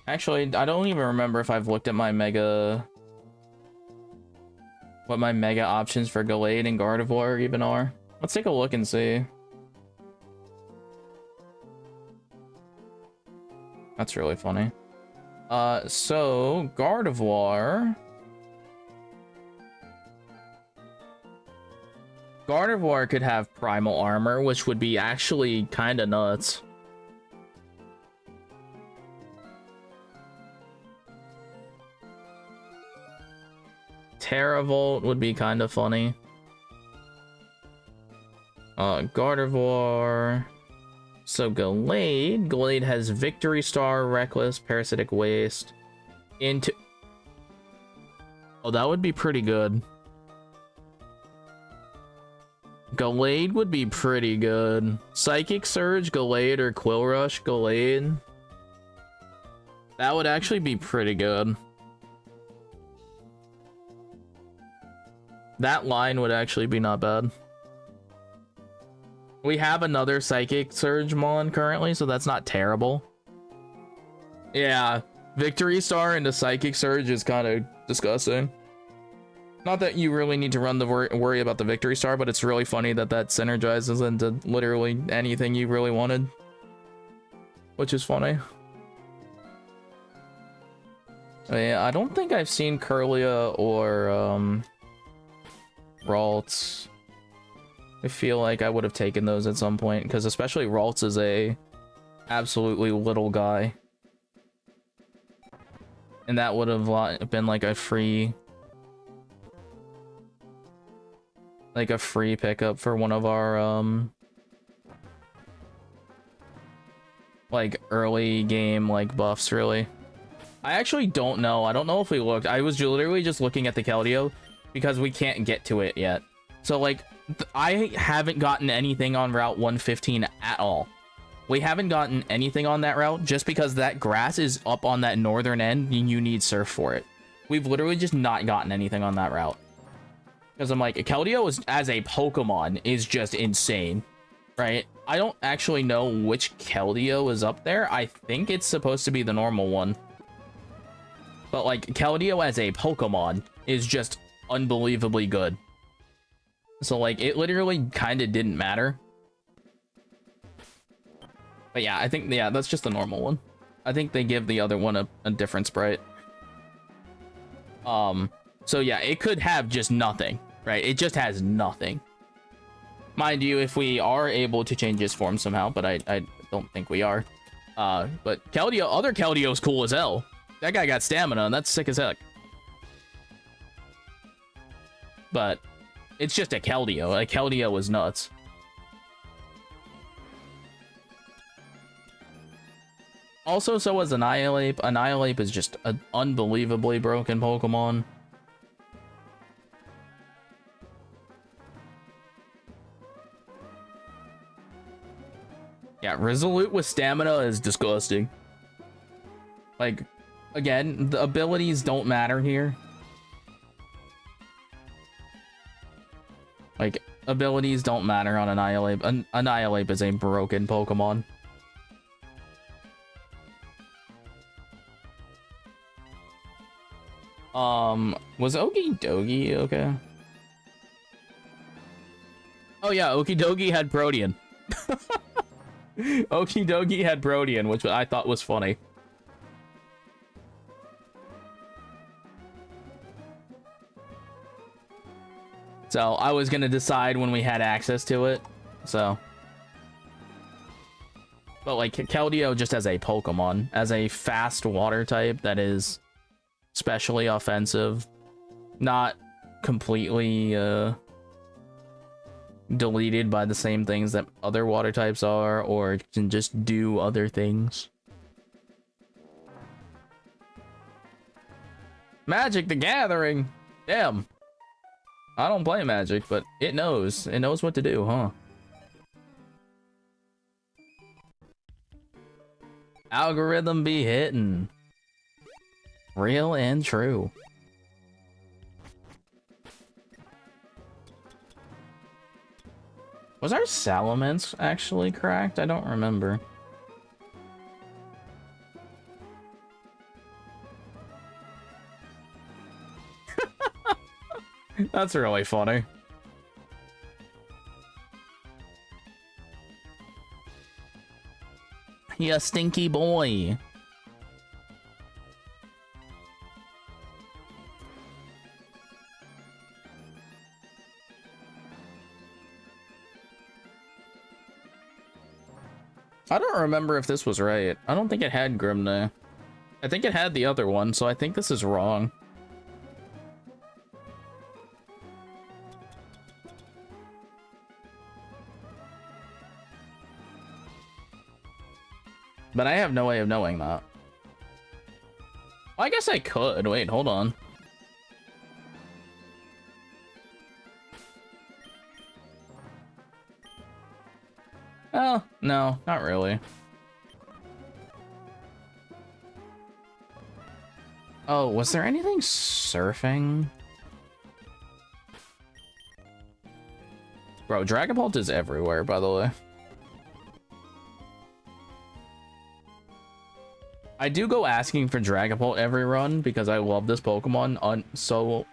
Actually, I don't even remember if I've looked at my mega... What my mega options for Gallade and Gardevoir even are. Let's take a look and see. That's really funny. So, Gardevoir... Gardevoir could have Primal Armor, which would be actually kind of nuts. Terravolt would be kind of funny. Gardevoir. So Gallade. Gallade has Victory Star, Reckless, Parasitic Waste. Into... Oh, that would be pretty good. Gallade would be pretty good. Psychic Surge, Gallade, or Quill Rush, Gallade. That would actually be pretty good. That line would actually be not bad. We have another Psychic Surge Mon currently, so that's not terrible. Yeah, Victory Star into Psychic Surge is kind of disgusting. Not that you really need to run the worry about the Victory Star, but it's really funny that that synergizes into literally anything you really wanted. Which is funny. Yeah, I don't think I've seen Kirlia or Ralts. I feel like I would have taken those at some point, because especially Ralts is a absolutely little guy. And that would have been like a free... Like a free pickup for one of our, like, early game, like, buffs, really. I actually don't know. I don't know if we looked. I was literally just looking at the Keldeo because we can't get to it yet. So, like, I haven't gotten anything on Route 115 at all. We haven't gotten anything on that route just because that grass is up on that northern end and you need surf for it. We've literally just not gotten anything on that route. Because I'm like, Keldeo is, as a Pokemon is just insane, right? I don't actually know which Keldeo is up there. I think it's supposed to be the normal one. But like, Keldeo as a Pokemon is just unbelievably good. So like, it literally kind of didn't matter. But yeah, I think, yeah, that's just the normal one. I think they give the other one a different sprite. So yeah, it could have just nothing, right? It just has nothing. Mind you, if we are able to change his form somehow, but I don't think we are. But Keldeo, other Keldeo's cool as hell. That guy got stamina, and that's sick as heck. But it's just a Keldeo. A Keldeo is nuts. Also, so was Annihilate. Annihilate is just an unbelievably broken Pokemon. Yeah, Resolute with stamina is disgusting. Like, again, the abilities don't matter here. Like, abilities don't matter on Annihilate. Annihilate is a broken Pokemon. Was Okidogi okay? Oh yeah, Okidogi had Protean. Okidogi had Protean, which I thought was funny. So I was gonna decide when we had access to it, so. But like Keldeo just as a Pokemon, as a fast water type that is especially offensive, not completely deleted by the same things that other water types are, or can just do other things. Magic the Gathering! Damn. I don't play Magic, but it knows. It knows what to do, huh? Algorithm be hitting. Real and true. Was our Salamence actually cracked? I don't remember. That's really funny. You stinky boy. I don't remember if this was right. I don't think it had Grimna. I think it had the other one, so I think this is wrong. But I have no way of knowing that. Well, I guess I could. Wait, hold on. Oh, no, not really. Oh, was there anything surfing? Bro, Dragapult is everywhere, by the way. I do go asking for Dragapult every run because I love this Pokemon so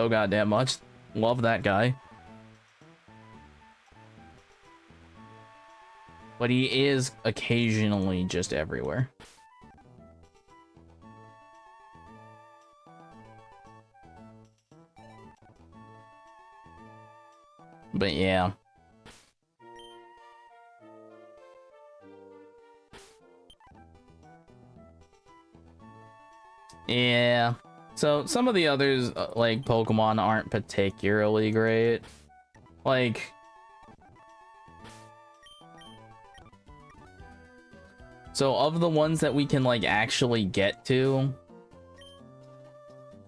goddamn much. Love that guy. But he is occasionally just everywhere. But yeah. Yeah. So some of the others, like Pokemon, aren't particularly great. Like, so of the ones that we can like actually get to,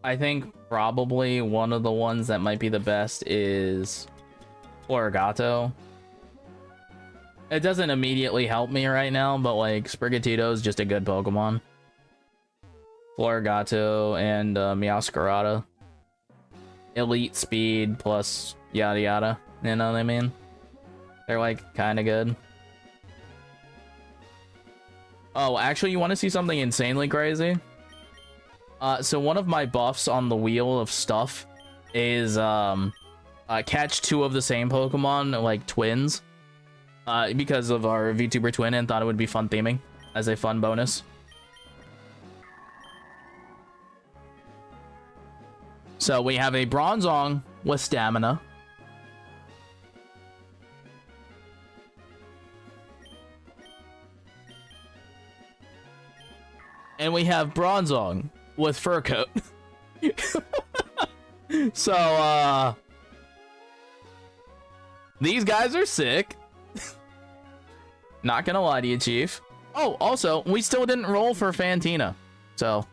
I think probably one of the ones that might be the best is Florigato. It doesn't immediately help me right now, but like Sprigatito is just a good Pokemon. Florigato and Meowscarada. Elite speed plus yada yada. You know what I mean? They're like kind of good. Oh, actually, you want to see something insanely crazy? So one of my buffs on the wheel of stuff is catch two of the same Pokemon, like twins. Because of our VTuber twin, and thought it would be fun theming as a fun bonus. So we have a Bronzong with stamina. And we have Bronzong with fur coat. So, these guys are sick. Not gonna lie to you, Chief. Oh, also, we still didn't roll for Fantina. So,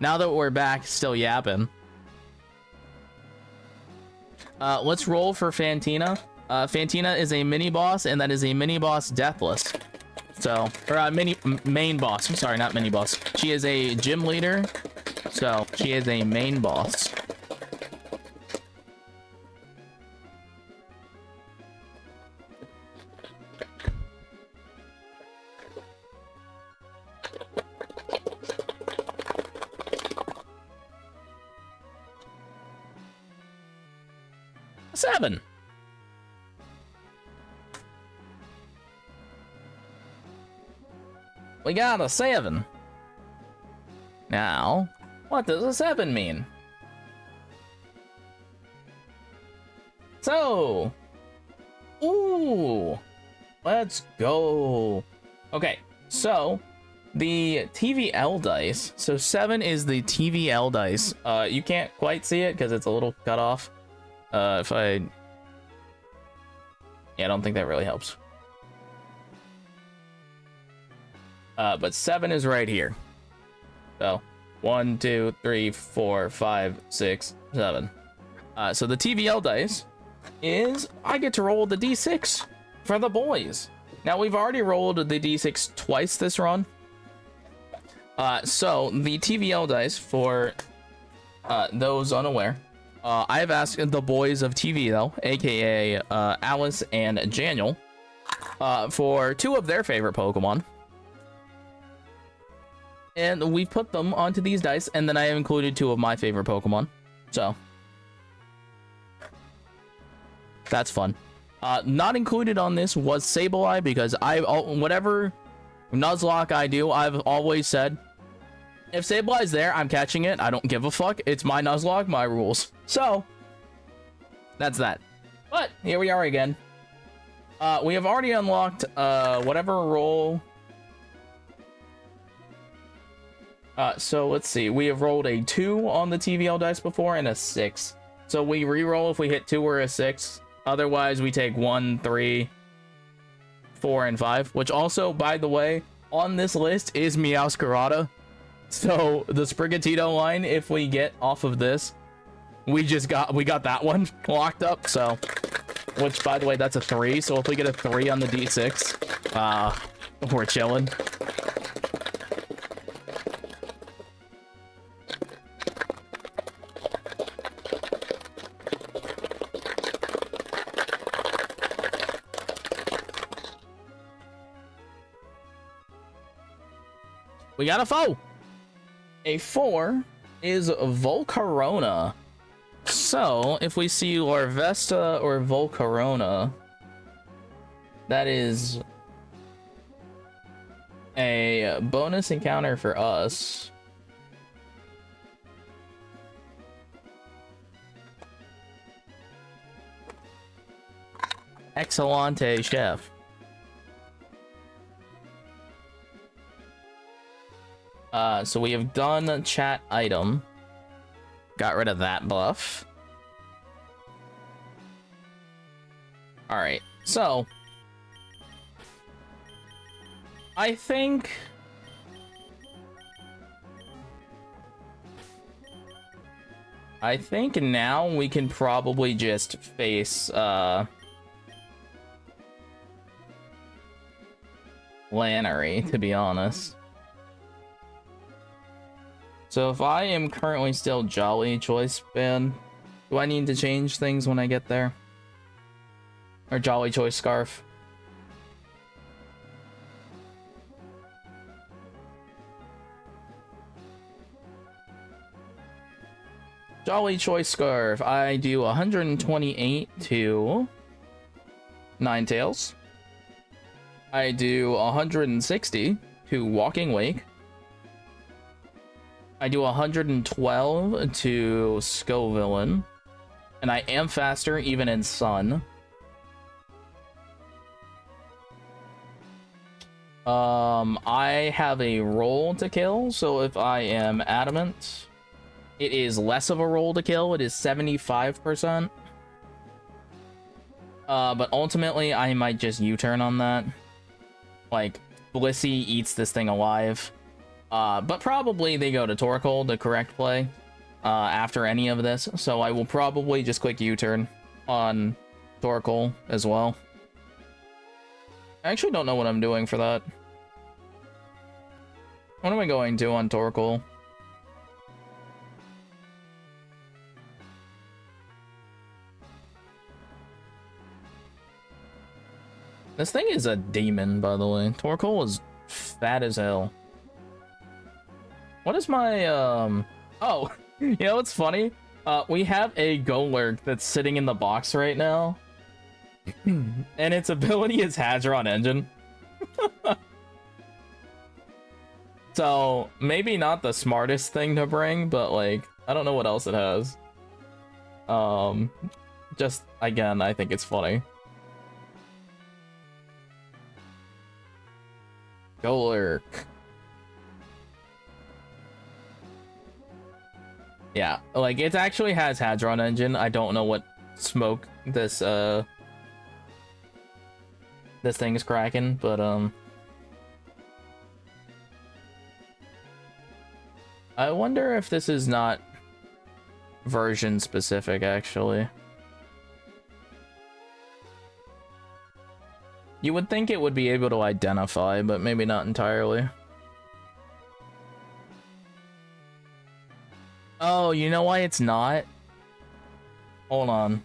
now that we're back, still yapping. Let's roll for Fantina. Fantina is a mini-boss, and that is a mini-boss deathless. So, or a main boss. I'm sorry, not mini-boss. She is a gym leader, so she is a main boss. Seven. We got a 7. Now, what does a 7 mean? So, ooh, let's go. Okay, so the TVL dice. So 7 is the TVL dice. You can't quite see it because it's a little cut off. Yeah, I don't think that really helps. But 7 is right here. So 1, 2, 3, 4, 5, 6, 7. So the TVL dice is I get to roll the D6 for the boys. Now we've already rolled the D6 twice this run. So the TVL dice for those unaware. I've asked the boys of TVL, aka Alice and Daniel, for 2 of their favorite Pokemon. And we put them onto these dice, and then I have included 2 of my favorite Pokemon. So, that's fun. Not included on this was Sableye, because whatever Nuzlocke I do, I've always said, if Sableye's there, I'm catching it. I don't give a fuck. It's my Nuzlocke, my rules. So, that's that. But, here we are again. We have already unlocked whatever role... so let's see. We have rolled a 2 on the TVL dice before and a 6. So we re-roll if we hit 2 or a 6. Otherwise, we take 1, 3, 4, and 5. Which also, by the way, on this list is Meowscarada. So the Sprigatito line, if we get off of this, we got that one locked up. So, which by the way, that's a 3. So if we get a 3 on the D6, we're chilling. We got a 4. A 4 is Volcarona. So, if we see Larvesta or Volcarona, that is a bonus encounter for us. Excellente, chef. So we have done chat item. Got rid of that buff. Alright, so I think now we can probably just face Lannery, to be honest. So if I am currently still Jolly Choice Band, do I need to change things when I get there? Or Jolly Choice Scarf? Jolly Choice Scarf, I do 128 to Ninetales. I do 160 to Walking Wake. I do 112 to Scovillain, and I am faster even in Sun. I have a roll to kill, so if I am Adamant, it is less of a roll to kill. It is 75%. But ultimately, I might just U-turn on that. Like, Blissey eats this thing alive. But probably they go to Torkoal, the correct play, after any of this. So I will probably just click U-turn on Torkoal as well. I actually don't know what I'm doing for that. What am I going to on Torkoal? This thing is a demon, by the way. Torkoal is fat as hell. What is my, Oh, you know what's funny? We have a Golurk that's sitting in the box right now. And its ability is Hadron Engine. So, maybe not the smartest thing to bring, but, like, I don't know what else it has. Just, again, I think it's funny. Golurk. Yeah, like, it actually has Hadron Engine. I don't know what smoke this thing is cracking, but, I wonder if this is not version specific, actually. You would think it would be able to identify, but maybe not entirely. Oh, you know why it's not? Hold on.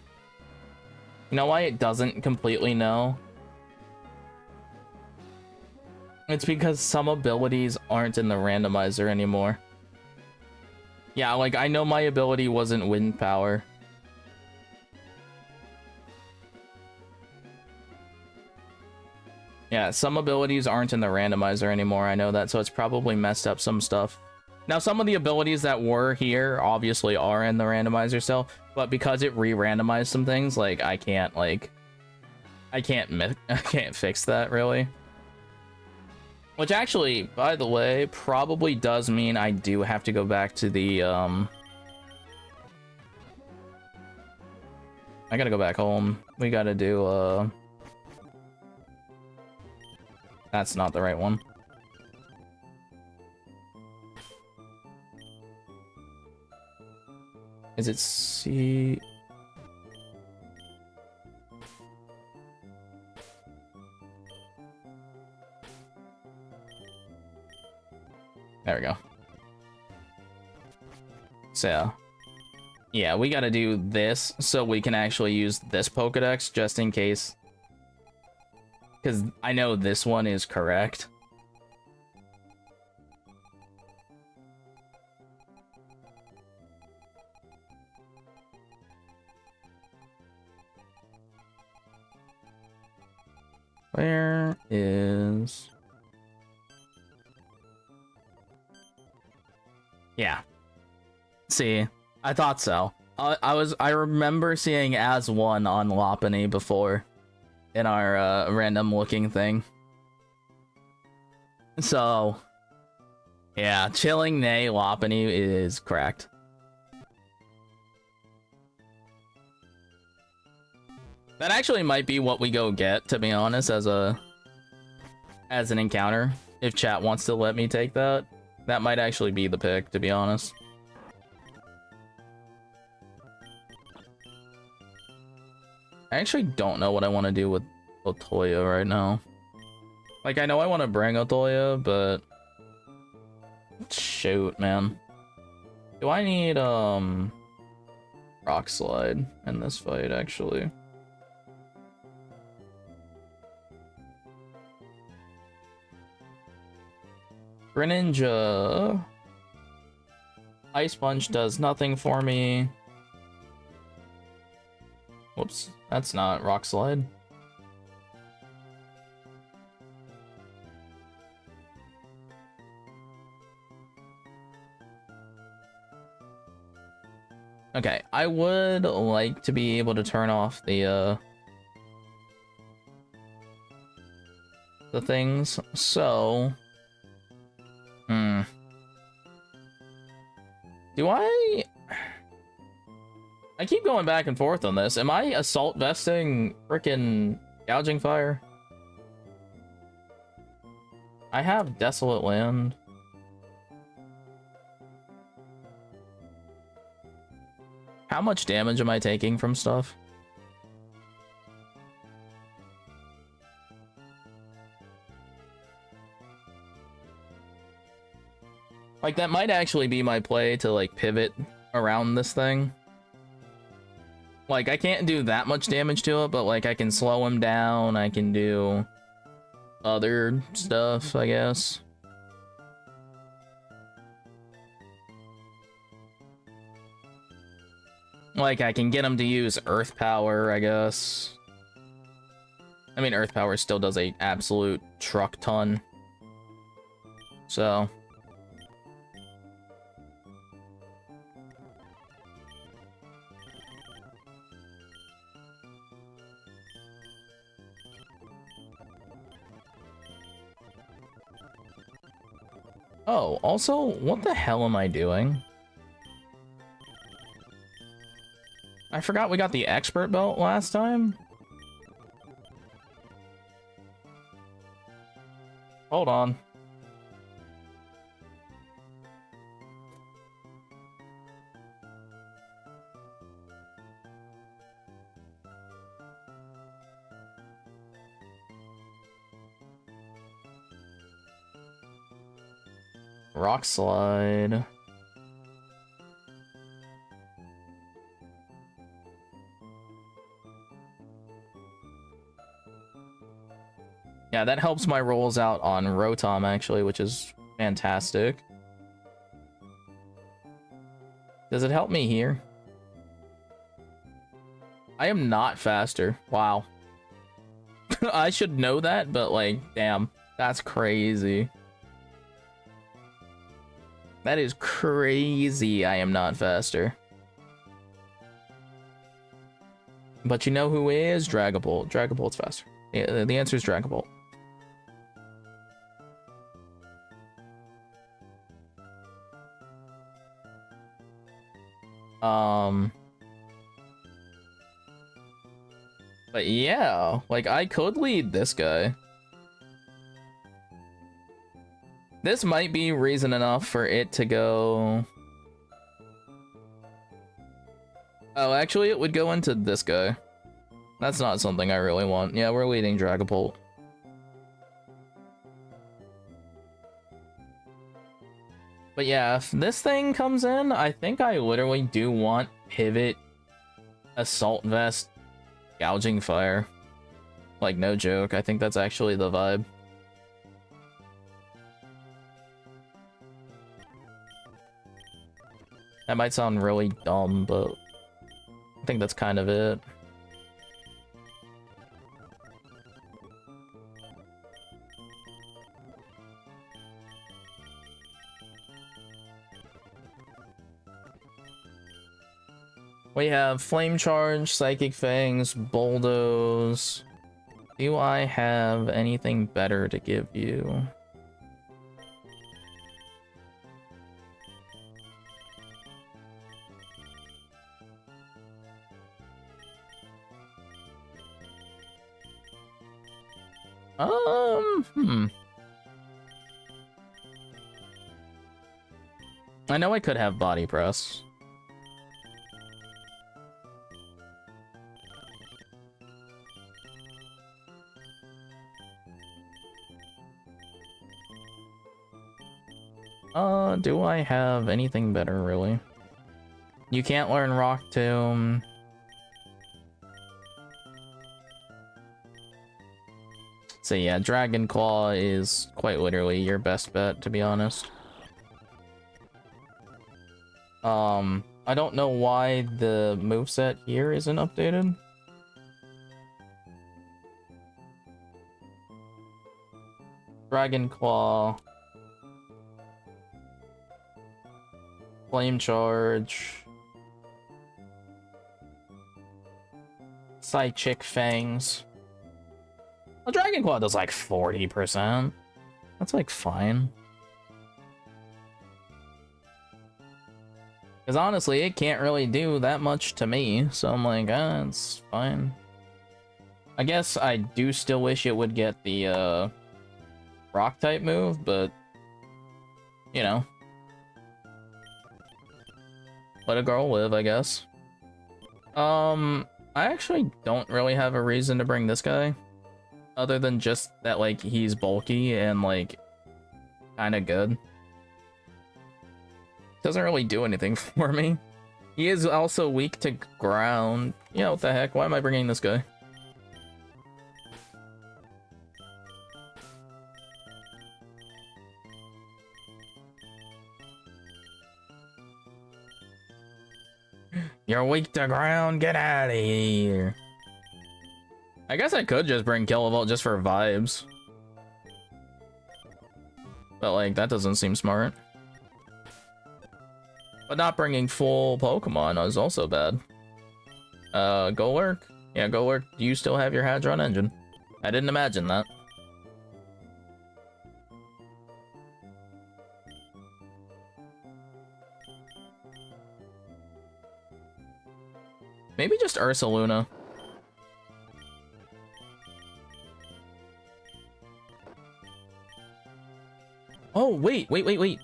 You know why it doesn't completely know? It's because some abilities aren't in the randomizer anymore. Yeah, like, I know my ability wasn't wind power. Yeah, some abilities aren't in the randomizer anymore, I know that, so it's probably messed up some stuff. Now, some of the abilities that were here obviously are in the randomizer still, but because it re-randomized some things, like, I can't fix that, really. Which actually, by the way, probably does mean I do have to go back to the, I gotta go back home. We gotta do, that's not the right one. Is it C? There we go. So, yeah, we gotta do this so we can actually use this Pokedex just in case. Because I know this one is correct. Where is... Yeah. See, I thought so. I remember seeing as one on Lopunny before in our random looking thing. So, yeah, Chilling Nay Lopunny is correct. That actually might be what we go get, to be honest, as an encounter. If chat wants to let me take that, that might actually be the pick, to be honest. I actually don't know what I want to do with Otoya right now. Like, I know I want to bring Otoya, but... Shoot, man. Do I need, Rock Slide in this fight, actually? Greninja... Ice Punch does nothing for me. Whoops, that's not Rock Slide. Okay, I would like to be able to turn off the things, so... Do I keep going back and forth on this. Am I assault vesting frickin' gouging fire? I have Desolate Land. How much damage am I taking from stuff? Like, that might actually be my play to, like, pivot around this thing. Like, I can't do that much damage to it, but, like, I can slow him down, I can do other stuff, I guess. Like, I can get him to use Earth Power, I guess. I mean, Earth Power still does a absolute truck ton. So... Oh, also, what the hell am I doing? I forgot we got the expert belt last time. Hold on. Rock Slide. Yeah, that helps my rolls out on Rotom, actually, which is fantastic. Does it help me here? I am not faster. Wow. I should know that, but, like, damn. That's crazy. That is crazy. I am not faster. But you know who is? Dragapult. Dragapult's faster. Yeah, the answer is Dragapult. But yeah, like, I could lead this guy. This might be reason enough for it to go... Oh, actually, it would go into this guy. That's not something I really want. Yeah, we're leading Dragapult. But yeah, if this thing comes in, I think I literally do want Pivot, Assault Vest, Gouging Fire. Like, no joke. I think that's actually the vibe. That might sound really dumb, but I think that's kind of it. We have Flame Charge, Psychic Fangs, Bulldoze. Do I have anything better to give you? I know I could have Body Press. Do I have anything better, really? You can't learn Rock Tomb. So yeah, Dragon Claw is quite literally your best bet, to be honest. I don't know why the moveset here isn't updated. Dragon Claw. Flame Charge. Psychic Fangs. Well, Dragon Claw does like 40%. That's like fine. Because honestly, it can't really do that much to me, so I'm like, it's fine. I guess I do still wish it would get the rock type move, but you know, let a girl live, I guess. I actually don't really have a reason to bring this guy, other than just that, like, he's bulky and, like, kind of good. Doesn't really do anything for me. He is also weak to ground. Yeah, what the heck? Why am I bringing this guy? You're weak to ground, get out of here. I guess I could just bring Kilovolt just for vibes. But like, that doesn't seem smart. But not bringing full Pokemon is also bad. Golurk? Yeah, Golurk, do you still have your Hadron engine? I didn't imagine that. Maybe just Ursaluna. Oh, wait.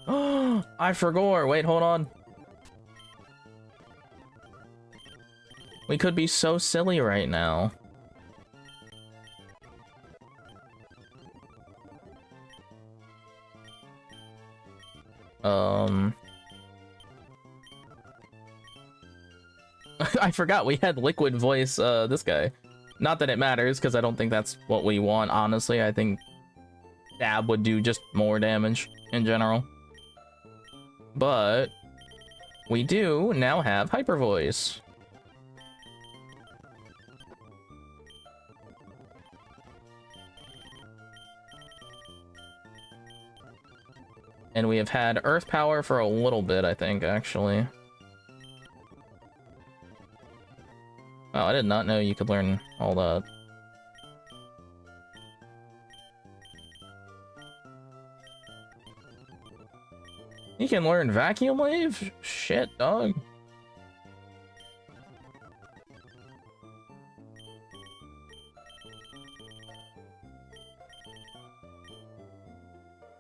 Oh, I forgot. Wait, hold on. We could be so silly right now. I forgot we had Liquid Voice, this guy. Not that it matters, because I don't think that's what we want, honestly. I think Dab would do just more damage in general. But we do now have Hyper Voice. And we have had Earth Power for a little bit, I think, actually. Oh, I did not know you could learn all that. You can learn Vacuum Wave? Shit, dog.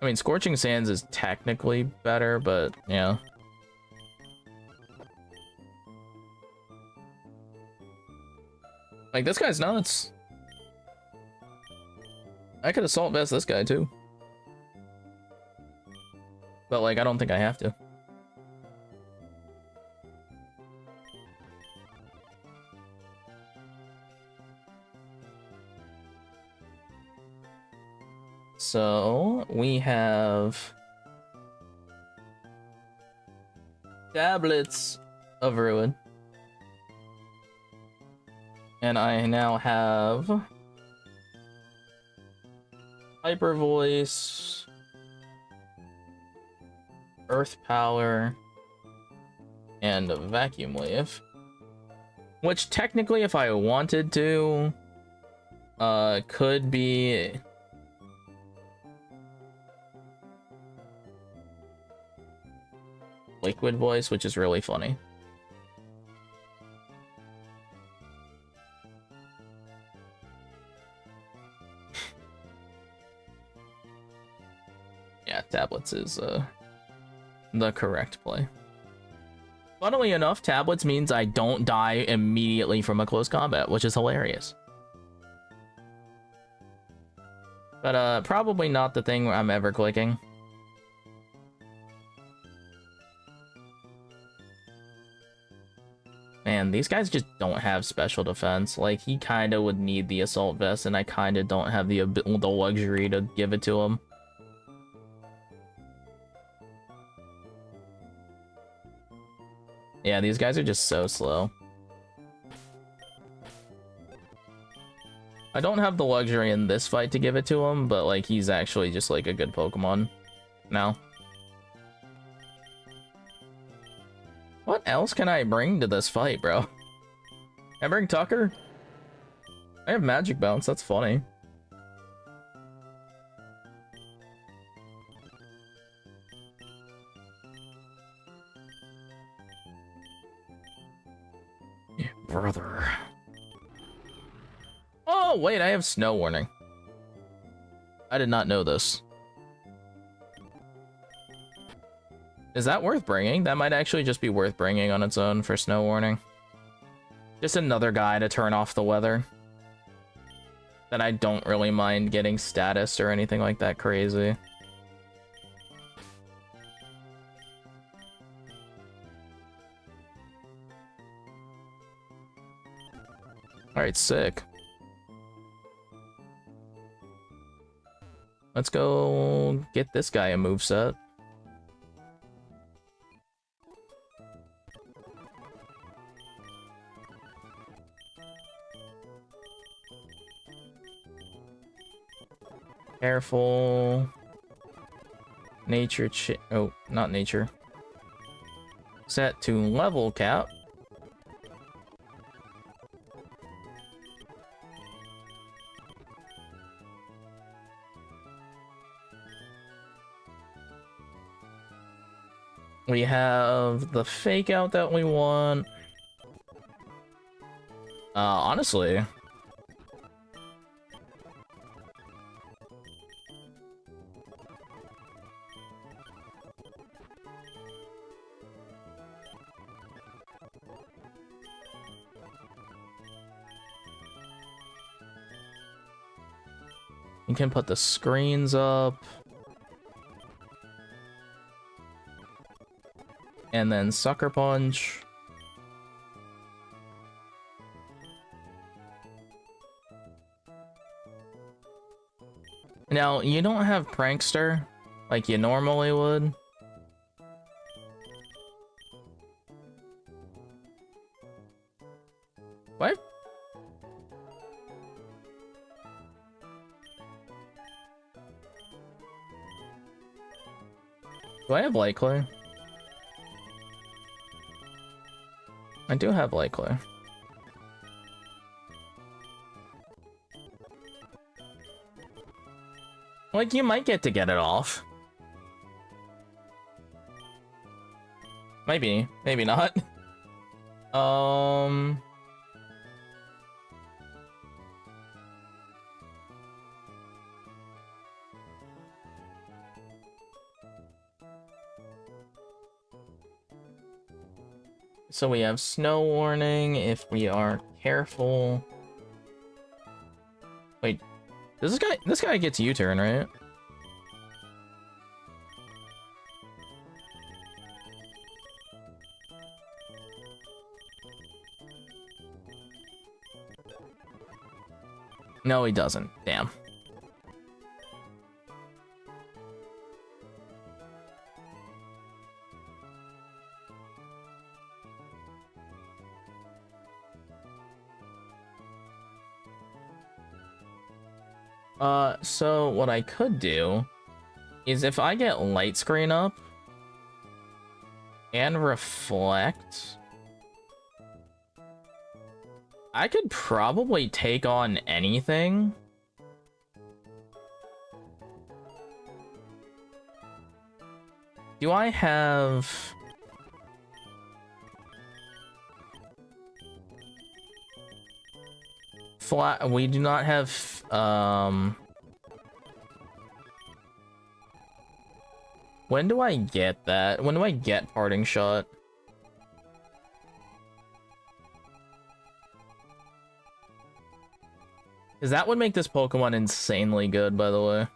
I mean, Scorching Sands is technically better, but yeah. Like, this guy's nuts. I could Assault Vest this guy, too. But, like, I don't think I have to. So, we have Tablets of Ruin. And I now have Hyper Voice, Earth Power, and a Vacuum Wave. Which technically, if I wanted to, could be Liquid Voice, which is really funny. Yeah, Tablets is the correct play. Funnily enough, Tablets means I don't die immediately from a close combat, which is hilarious. But probably not the thing I'm ever clicking. Man, these guys just don't have special defense. Like, he kind of would need the Assault Vest, and I kind of don't have the luxury to give it to him. Yeah, these guys are just so slow. I don't have the luxury in this fight to give it to him, but, like, he's actually just, like, a good Pokemon now. What else can I bring to this fight, bro? Can I bring Tucker? I have Magic Bounce, that's funny. Brother. Oh, wait, I have Snow Warning. I did not know this. Is that worth bringing? That might actually just be worth bringing on its own for snow warning. Just another guy to turn off the weather. That I don't really mind getting status or anything like that crazy. Alright, sick. Let's go get this guy a moveset. Careful. Nature oh, not nature. Set to level cap. We have the fake out that we want. Honestly. You can put the screens up. And then Sucker Punch. Now, you don't have Prankster like you normally would. What? Do I have Light Clay? I do have Light Clay. Like, you might get to get it off. Maybe. Maybe not. So we have snow warning if we are careful. Wait, does this guy gets U-turn, right? No, he doesn't. Damn. So what I could do is if I get light screen up and reflect, I could probably take on anything. Do I have... Flat? We do not have, when do I get that? When do I get Parting Shot? Because that would make this Pokemon insanely good, by the way.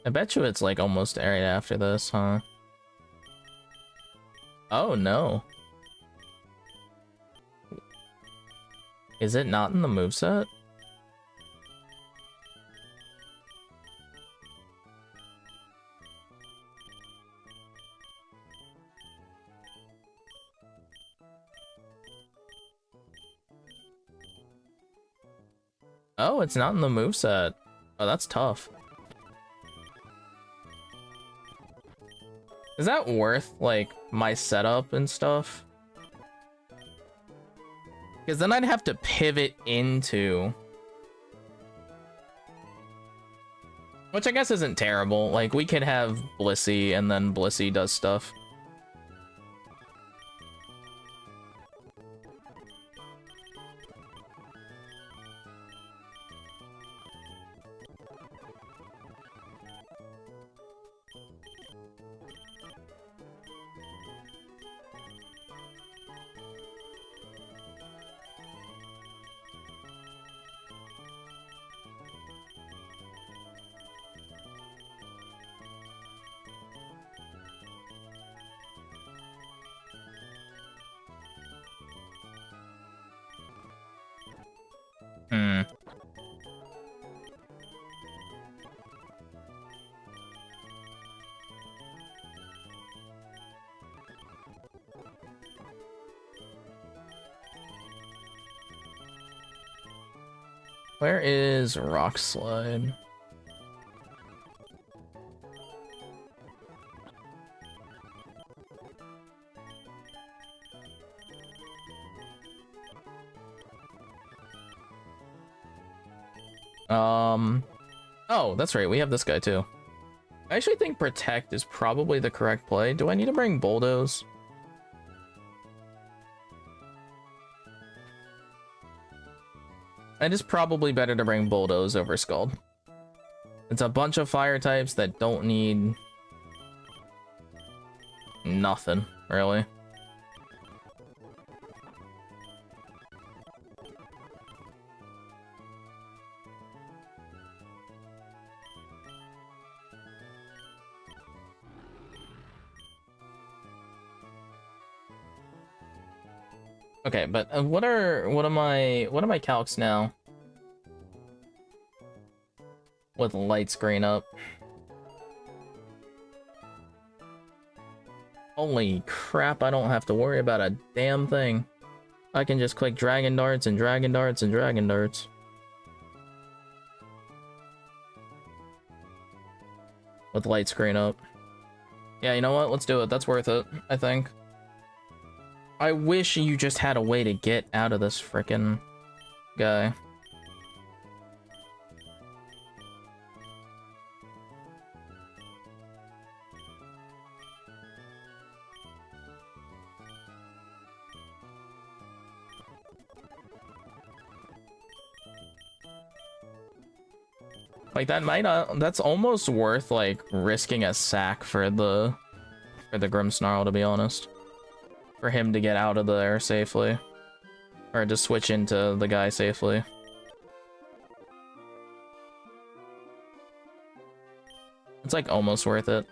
I bet you it's like almost right after this, huh? Oh no. Is it not in the moveset? Oh, it's not in the moveset. Oh, that's tough. Is that worth, like, my setup and stuff? Because then I'd have to pivot into... Which I guess isn't terrible. Like, we could have Blissey, and then Blissey does stuff. Hmm. Where is Rock Slide? Oh, that's right. We have this guy too. I actually think Protect is probably the correct play. Do I need to bring Bulldoze? It is probably better to bring Bulldoze over Scald. It's a bunch of fire types that don't need nothing, really. Okay, but what are my calcs now? With light screen up. Holy crap, I don't have to worry about a damn thing. I can just click Dragon Darts and Dragon Darts and Dragon Darts. With light screen up. Yeah, you know what? Let's do it. That's worth it, I think. I wish you just had a way to get out of this frickin' guy. Like that might that's almost worth like risking a sack for the Grimmsnarl, to be honest. For him to get out of there safely. Or to switch into the guy safely. It's like almost worth it.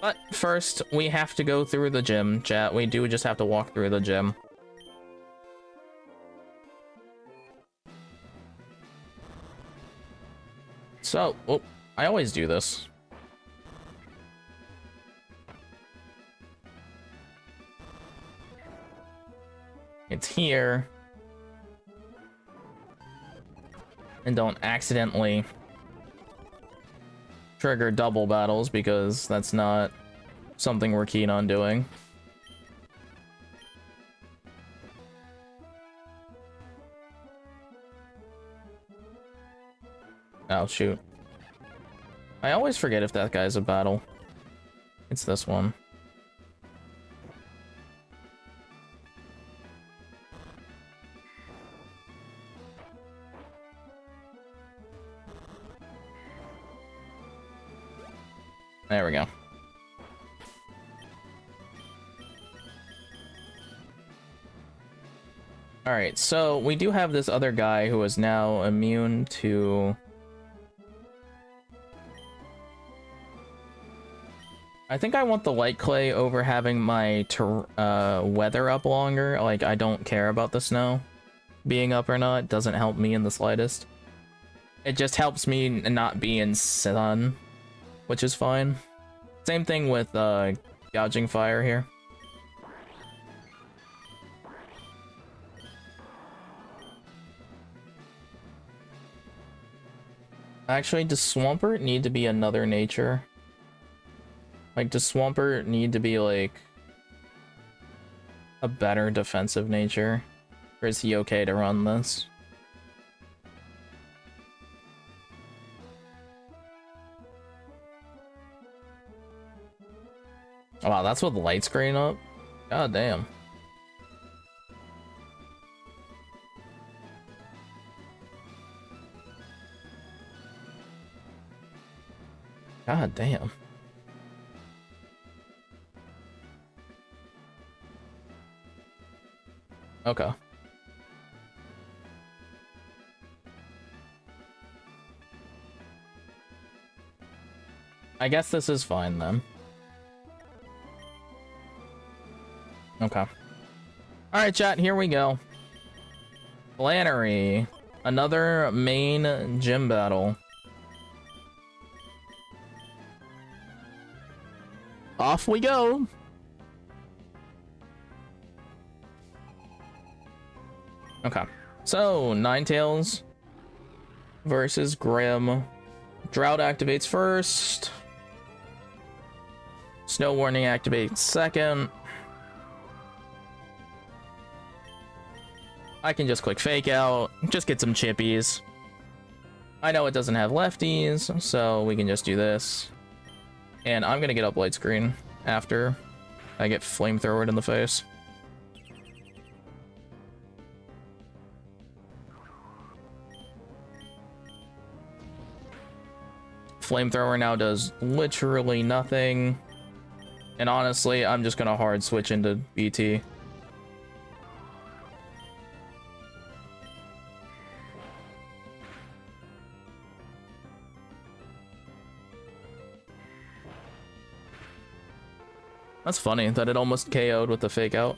But first, we have to go through the gym, chat. We do just have to walk through the gym. So, oh, I always do this. It's here. And don't accidentally trigger double battles, because that's not something we're keen on doing. Oh, shoot. I always forget if that guy's a battle. It's this one. There we go. Alright, so we do have this other guy who is now immune to... I think I want the Light Clay over having my weather up longer. Like, I don't care about the snow being up or not. It doesn't help me in the slightest. It just helps me not be in sun, which is fine. Same thing with gouging fire here. Actually, does Swampert need to be another nature? Like, does Swampert need to be, like, a better defensive nature? Or is he okay to run this? Oh, wow, that's with the light screen up? God damn. God damn. Okay. I guess this is fine then. Okay. Alright, chat, here we go. Flannery. Another main gym battle. Off we go. Okay. So, Ninetales versus Grim. Drought activates first. Snow Warning activates second. I can just click Fake Out, just get some chippies. I know it doesn't have lefties, so we can just do this. And I'm gonna get up Light Screen after I get Flamethrowered in the face. Flamethrower now does literally nothing. And honestly, I'm just gonna hard switch into BT. That's funny that it almost KO'd with the Fake Out.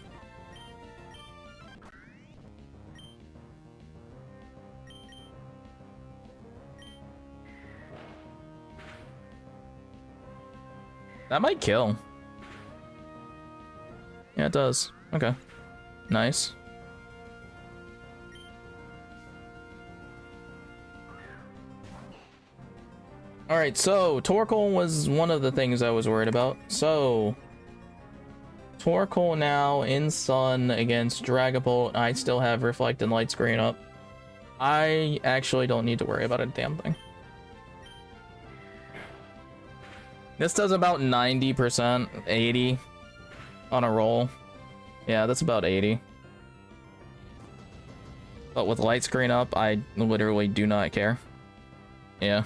That might kill. Yeah, it does. Okay. Nice. Alright, so Torkoal was one of the things I was worried about. So Torkoal now in Sun against Dragapult. I still have Reflect and Light Screen up. I actually don't need to worry about a damn thing. This does about 90%, 80 on a roll. Yeah, that's about 80. But with Light Screen up, I literally do not care. Yeah.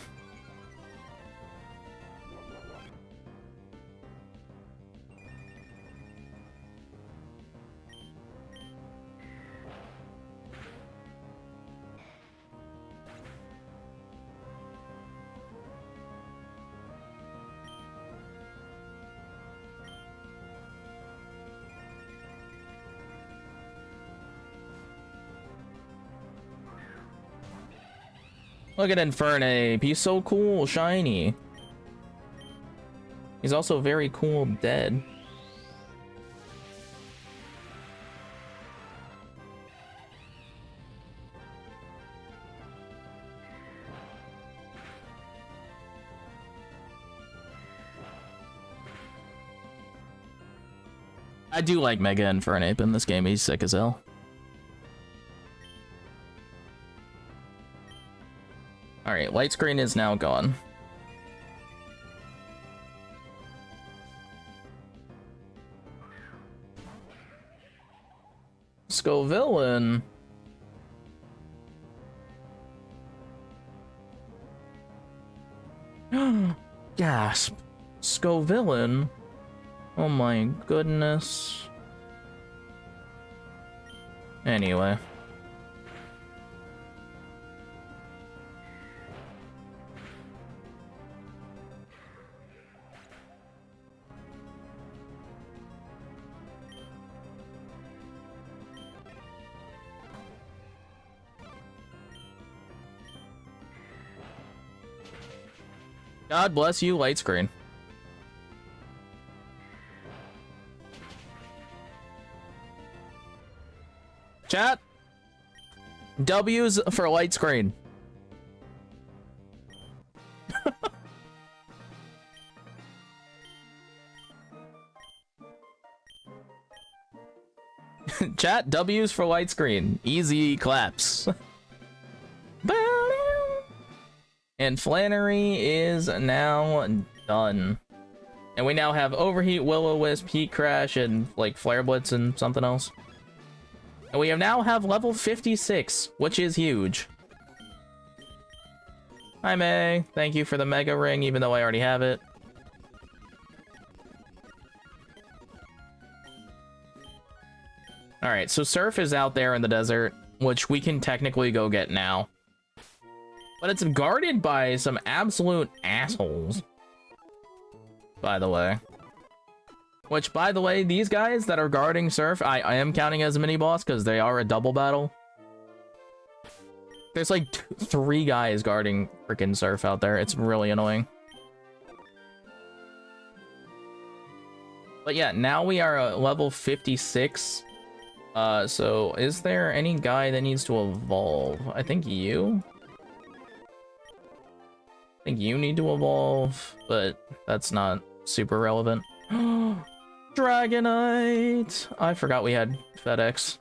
Look at Infernape, he's so cool, shiny. He's also very cool dead. I do like Mega Infernape in this game, he's sick as hell. Alright, Light Screen is now gone. Scovillain. Gasp. Scovillain? Oh my goodness. Anyway. God bless you, Light Screen. Chat. W's for Light Screen. Chat, W's for Light Screen. Easy claps. And Flannery is now done. And we now have Overheat, Will-O-Wisp, Heat Crash, and like Flare Blitz and something else. And we now have level 56, which is huge. Hi May, thank you for the Mega Ring, even though I already have it. Alright, so Surf is out there in the desert, which we can technically go get now. But it's guarded by some absolute assholes. By the way. Which, by the way, these guys that are guarding Surf, I am counting as a mini-boss because they are a double battle. There's like 3 guys guarding freaking Surf out there. It's really annoying. But yeah, now we are at level 56. So is there any guy that needs to evolve? I think you need to evolve, but that's not super relevant. Dragonite! I forgot we had FedEx.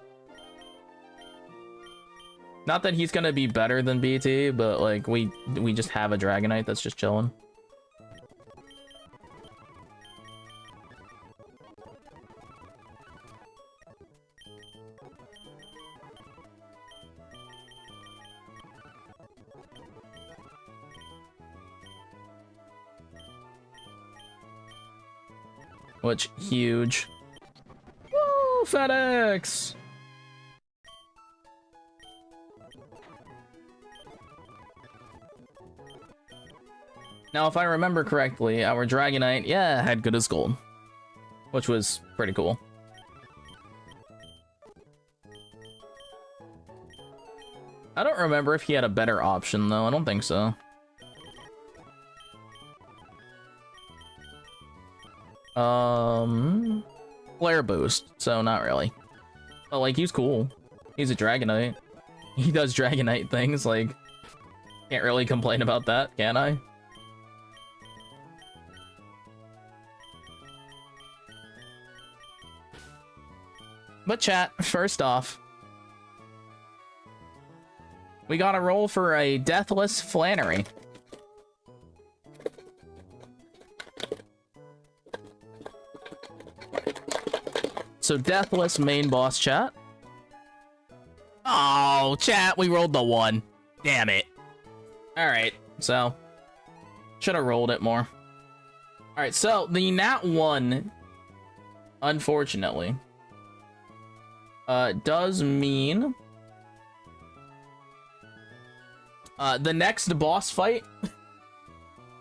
Not that he's gonna be better than BT, but like we just have a Dragonite that's just chilling. Which, huge. Woo! FedEx! Now, if I remember correctly, our Dragonite, yeah, had good as gold. Which was pretty cool. I don't remember if he had a better option, though. I don't think so. Flare boost, so not really. But like, he's cool. He's a Dragonite. He does Dragonite things, like, can't really complain about that, can I? But chat, first off, we got a roll for a Deathless Flannery. So Deathless main boss, chat. Oh, chat, we rolled the 1. Damn it. Alright, so should have rolled it more. Alright, so the Nat 1, unfortunately, does mean the next boss fight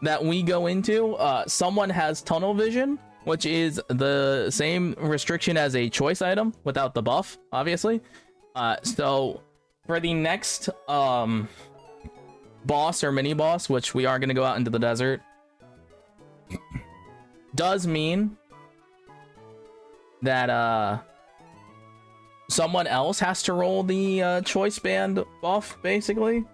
that we go into, someone has tunnel vision, which is the same restriction as a choice item without the buff, obviously. So for the next boss or mini boss, which we are going to go out into the desert, does mean that someone else has to roll the choice band buff, basically.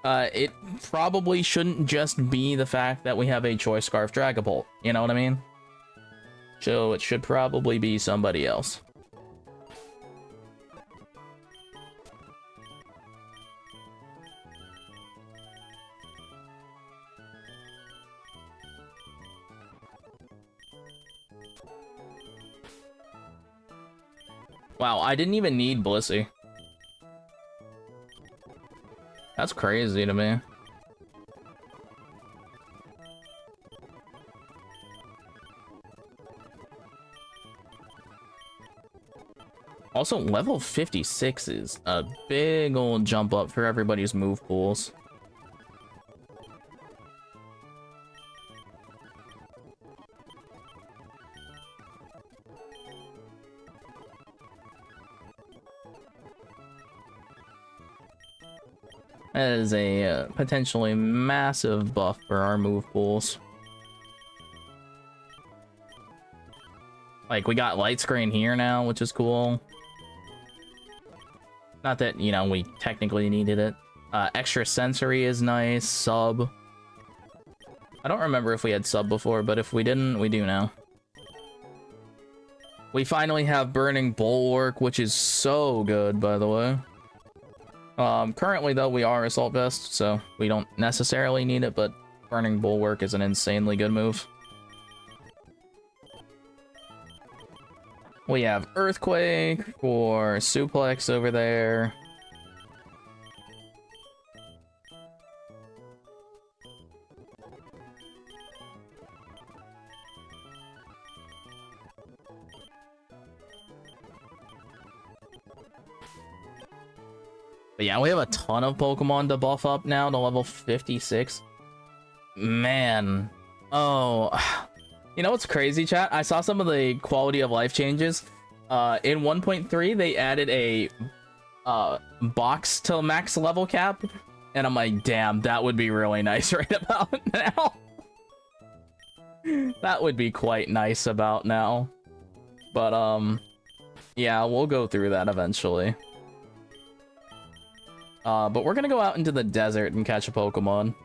It probably shouldn't just be the fact that we have a choice scarf Dragapult, you know what I mean? So it should probably be somebody else. Wow, I didn't even need Blissey. That's crazy to me. Also, level 56 is a big old jump up for everybody's move pools. That is a potentially massive buff for our move pools. Like, we got light screen here now, which is cool. Not that, you know, we technically needed it. Extra sensory is nice. Sub. I don't remember if we had sub before, but if we didn't, we do now. We finally have Burning Bulwark, which is so good, by the way. Currently, though, we are Assault Vest, so we don't necessarily need it, but Burning Bulwark is an insanely good move. We have Earthquake for Suplex over there. But yeah, we have a ton of Pokemon to buff up now to level 56. Man. Oh. You know what's crazy, chat? I saw some of the quality of life changes. In 1.3, they added a box to max level cap, and I'm like, damn, that would be really nice right about now. That would be quite nice about now. But yeah, we'll go through that eventually. But we're gonna go out into the desert and catch a Pokemon.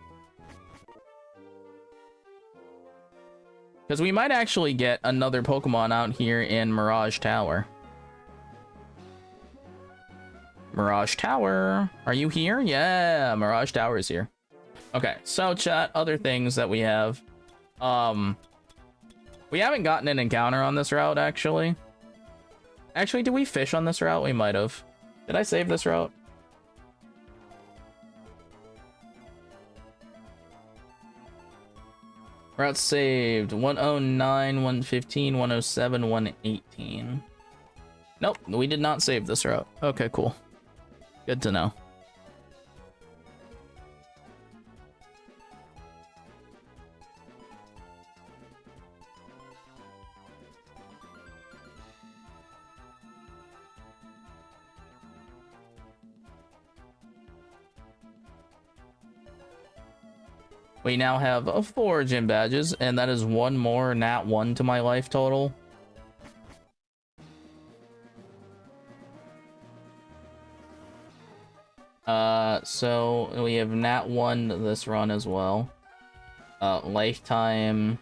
Because we might actually get another Pokemon out here in Mirage Tower. Mirage Tower, are you here? Yeah, Mirage Tower is here. Okay, so chat, other things that we have. We haven't gotten an encounter on this route, actually. Actually, did we fish on this route? We might have. Did I save this route? Route saved 109, 115, 107, 118. Nope, we did not save this route. Okay, cool. Good to know. We now have 4 gym badges, and that is 1 more Nat 1 to my life total. So we have Nat 1 this run as well. Lifetime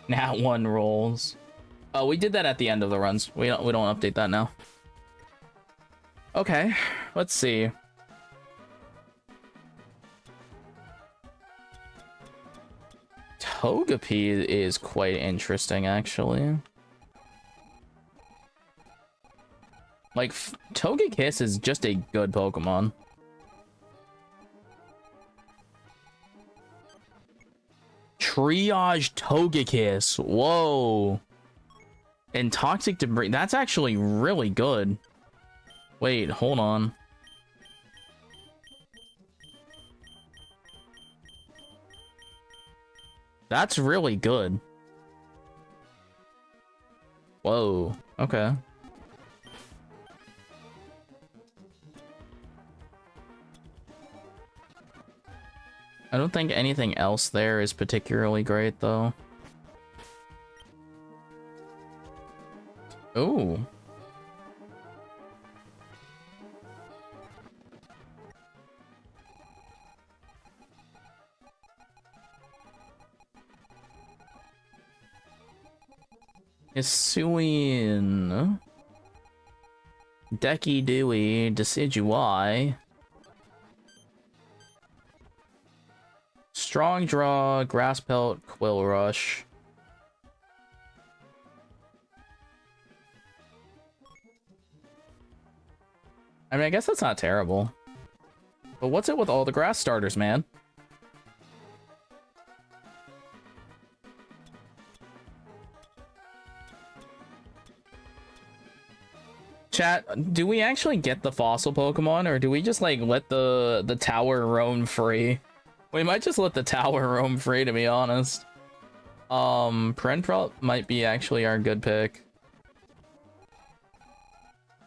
Nat 1 rolls. Oh, we did that at the end of the runs. We don't update that now. Okay, let's see. Togepi is quite interesting, actually. Like, Togekiss is just a good Pokemon. Triage Togekiss. Whoa. And Toxic Debris. That's actually really good. Wait, hold on. That's really good. Whoa. Okay. I don't think anything else there is particularly great, though. Ooh. Hisuian. Decky Dewey, Decidueye. Strong Draw, Grass Pelt, Quill Rush. I mean, I guess that's not terrible. But what's it with all the grass starters, man? Chat, do we actually get the fossil Pokemon, or do we just like let the tower roam free? We might just let the tower roam free, to be honest. Prenprop might be actually our good pick.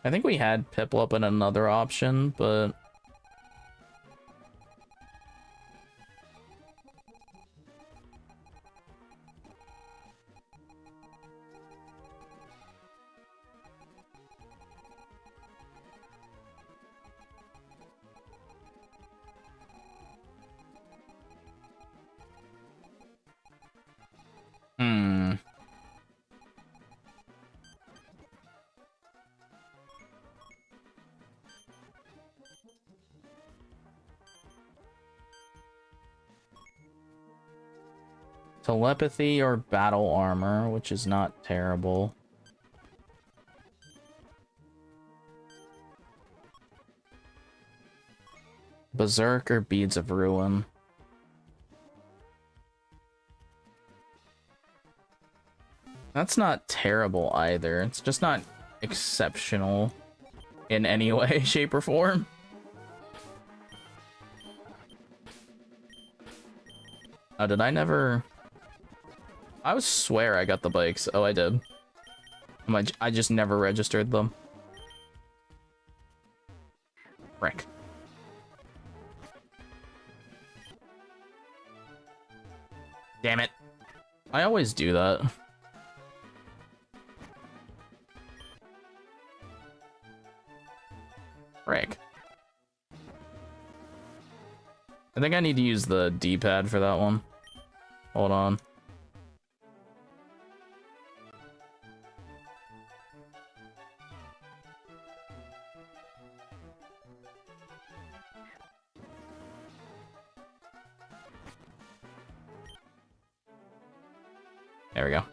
I think we had Piplup in another option, but... Telepathy or Battle Armor, which is not terrible. Berserk or Beads of Ruin. That's not terrible either. It's just not exceptional in any way, shape, or form. Oh, did I never... I would swear I got the bikes. Oh, I did. I just never registered them. Frick. Damn it. I always do that. Frick. I think I need to use the D-pad for that one. Hold on. There we go.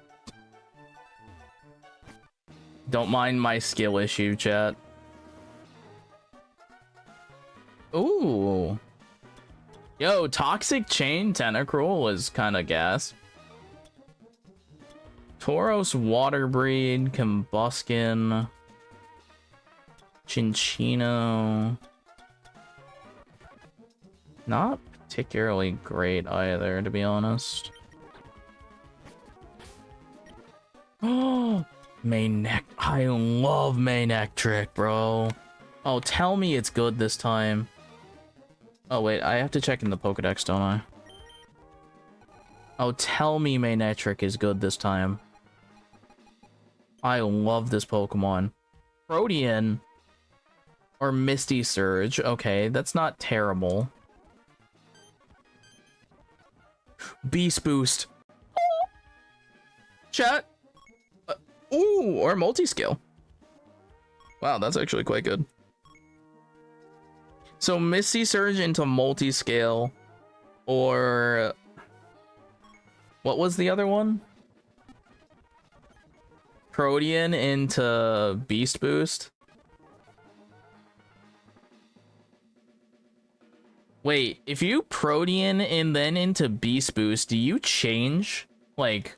Don't mind my skill issue, chat. Ooh. Yo, Toxic Chain Tentacruel is kind of gas. Tauros Water Breed, Combuskin, Chinchino. Not particularly great either, to be honest. Oh, Maynec. I love Maynectric, bro. Oh, tell me it's good this time. Oh, wait, I have to check in the Pokedex, don't I? Oh, tell me Maynectric is good this time. I love this Pokemon. Protean or Misty Surge. Okay, that's not terrible. Beast Boost. Chat. Ooh, or multi-skill. Wow, that's actually quite good. So Misty Surge into multi-scale, or what was the other one? Protean into Beast Boost. Wait, if you Protean and then into Beast Boost, do you change, like,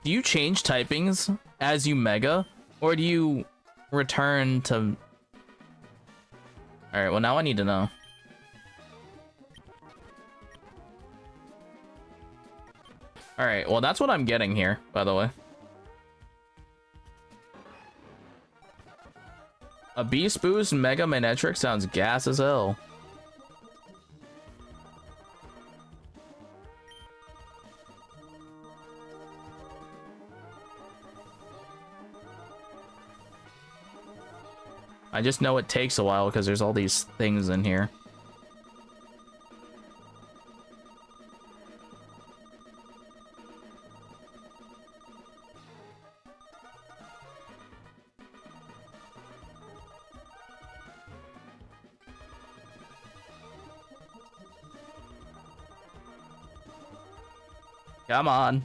do you change typings as you Mega, or do you return to... Alright, well now I need to know. Alright, well that's what I'm getting here, by the way. A Beast Boost Mega Manetric sounds gas as hell. I just know it takes a while because there's all these things in here. Come on.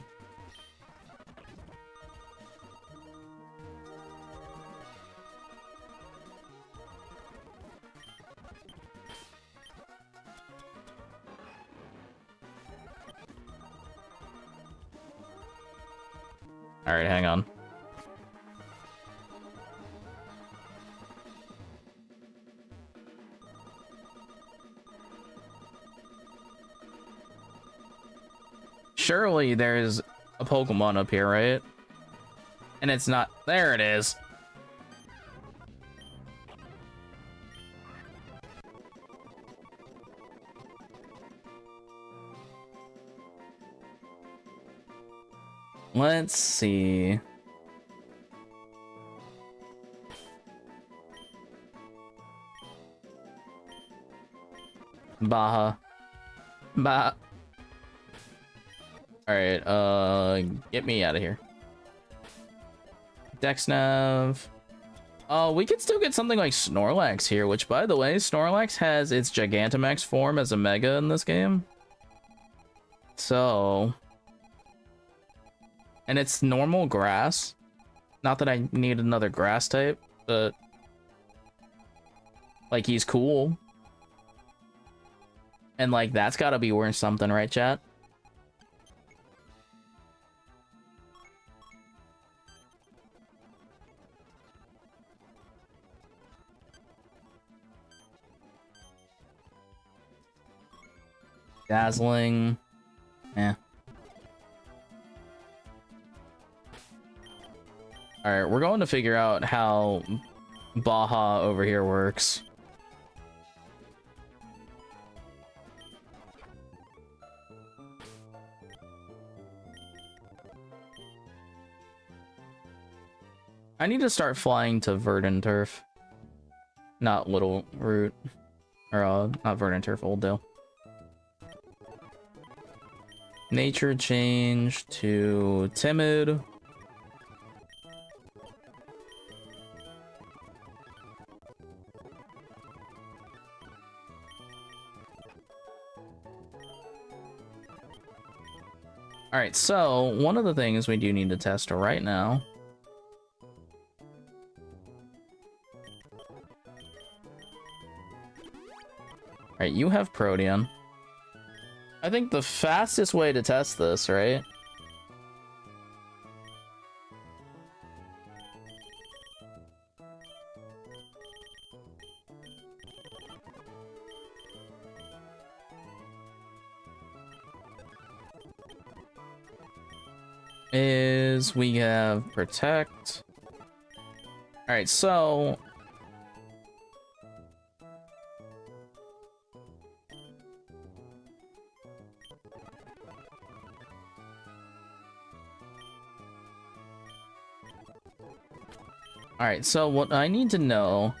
All right, hang on. Surely there's a Pokemon up here, right? And it's not. There it is. Let's see. Baja. Bah. Alright, get me out of here. Dexnav. Oh, we could still get something like Snorlax here, which, by the way, Snorlax has its Gigantamax form as a Mega in this game. So... And it's normal grass. Not that I need another grass type, but... Like, he's cool. And, like, that's gotta be worth something, right, chat? Dazzling. Yeah. Alright, we're going to figure out how Baja over here works. I need to start flying to Verdant Turf. Not Little Root. Or, not Verdant Turf, Old Dale. Nature change to Timid. Alright, so one of the things we do need to test right now Alright, you have Protean. I think the fastest way to test this, right? Is we have Protect. Alright, so Alright, so what I need to know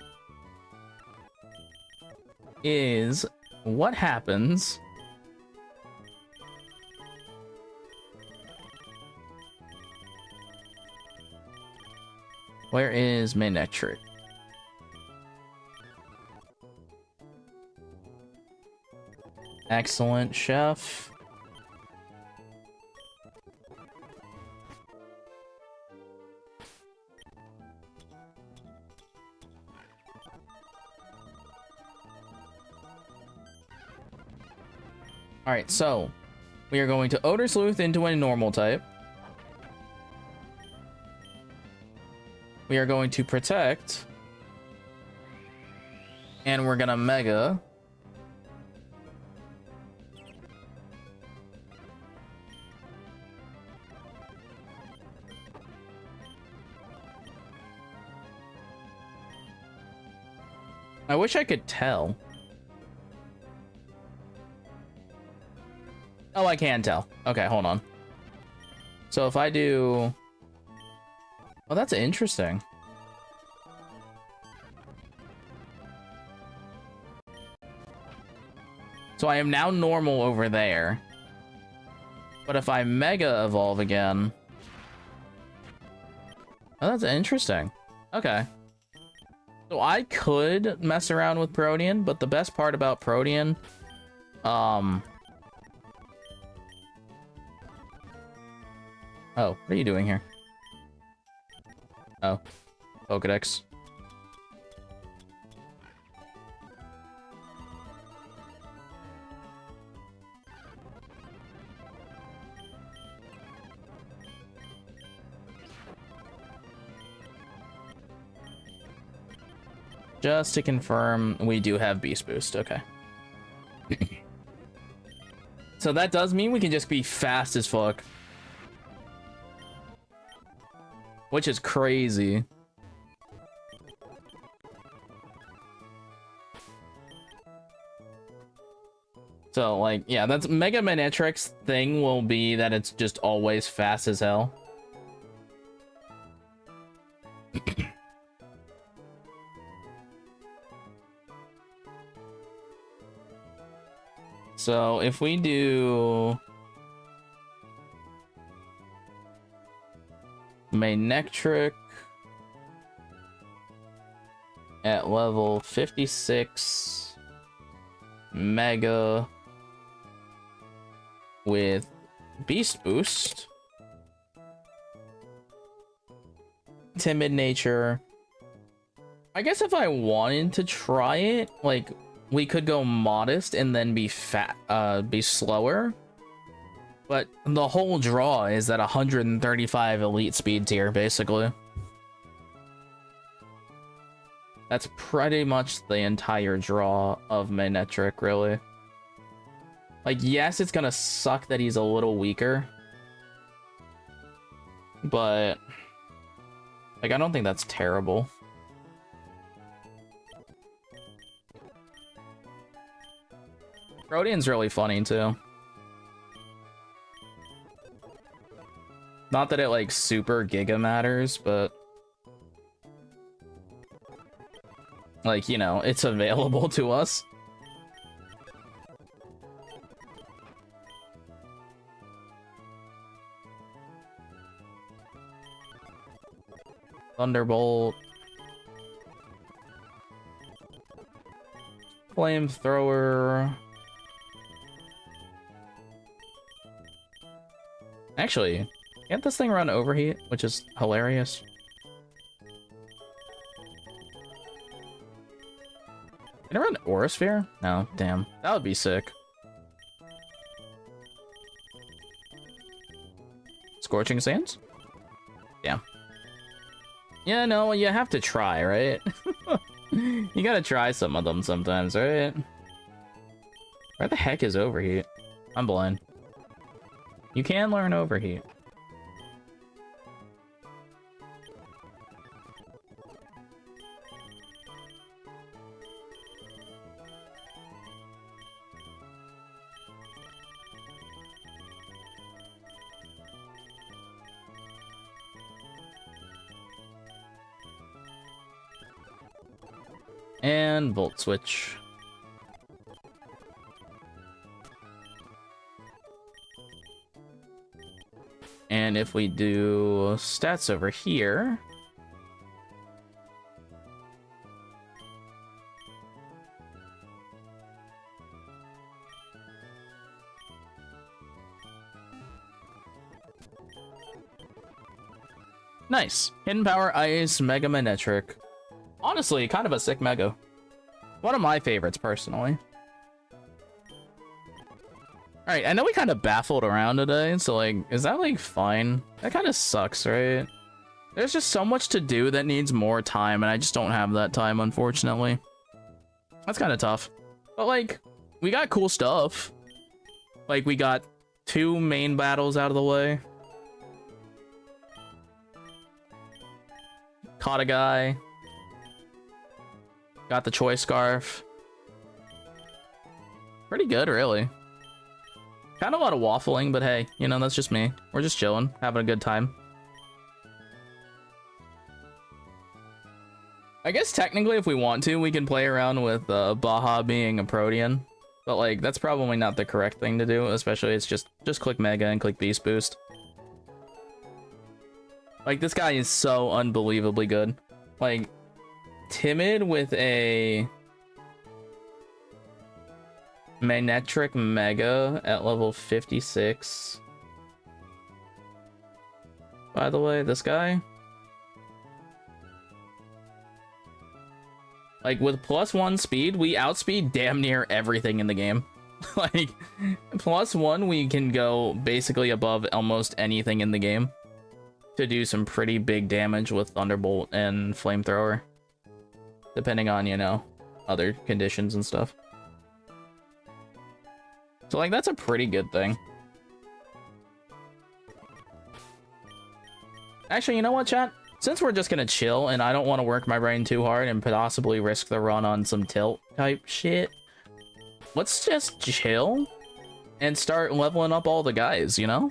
is what happens where is Manectric? Excellent, Chef. Alright, so we are going to Odor Sleuth into a normal type. We are going to Protect. And we're gonna Mega. I wish I could tell. Oh, I can tell. Okay, hold on. So if I do... Oh, that's interesting. So I am now normal over there. But if I Mega Evolve again... Oh, that's interesting. Okay. So I could mess around with Protean, but the best part about Protean... Oh, what are you doing here? Oh, Pokedex. Just to confirm, we do have Beast Boost, okay. So that does mean we can just be fast as fuck. Which is crazy. So, like, yeah, that's Mega Manectric's thing will be that it's just always fast as hell. So, if we do... Manectric at level 56 Mega with Beast Boost, Timid Nature. I guess if I wanted to try it, like, we could go Modest and then be be slower. But the whole draw is at 135 elite speed tier, basically. That's pretty much the entire draw of Manectric, really. Like, yes, it's gonna suck that he's a little weaker. But, like, I don't think that's terrible. Protean's really funny, too. Not that it, like, super giga matters, but Like, you know, it's available to us. Thunderbolt. Flamethrower. Actually, can't this thing run overheat, which is hilarious? Can it run Aura Sphere? No, damn. That would be sick. Scorching Sands? Damn. Yeah, no, you have to try, right? You gotta try some of them sometimes, right? Where the heck is Overheat? I'm blind. You can learn Overheat. And Volt Switch. And if we do stats over here... Nice. Hidden Power Ice, Mega Manectric. Honestly, kind of a sick Mega. One of my favorites, personally. Alright, I know we kind of baffled around today, so, like, is that, like, fine? That kind of sucks, right? There's just so much to do that needs more time, and I just don't have that time, unfortunately. That's kind of tough. But, like, we got cool stuff. Like, we got 2 main battles out of the way. Caught a guy. Got the Choice Scarf. Pretty good, really. Kind of a lot of waffling, but hey, you know, that's just me. We're just chilling, having a good time. I guess technically, if we want to, we can play around with Baja being a Protean. But, like, that's probably not the correct thing to do, especially it's just click Mega and click Beast Boost. Like, this guy is so unbelievably good. Like, Timid with a Manectric Mega at level 56. By the way, this guy. Like, with +1 speed, we outspeed damn near everything in the game. Like, +1, we can go basically above almost anything in the game to do some pretty big damage with Thunderbolt and Flamethrower. Depending on, you know, other conditions and stuff. So, like, that's a pretty good thing. Actually, you know what, chat? Since we're just gonna chill and I don't want to work my brain too hard and possibly risk the run on some tilt type shit, let's just chill and start leveling up all the guys, you know?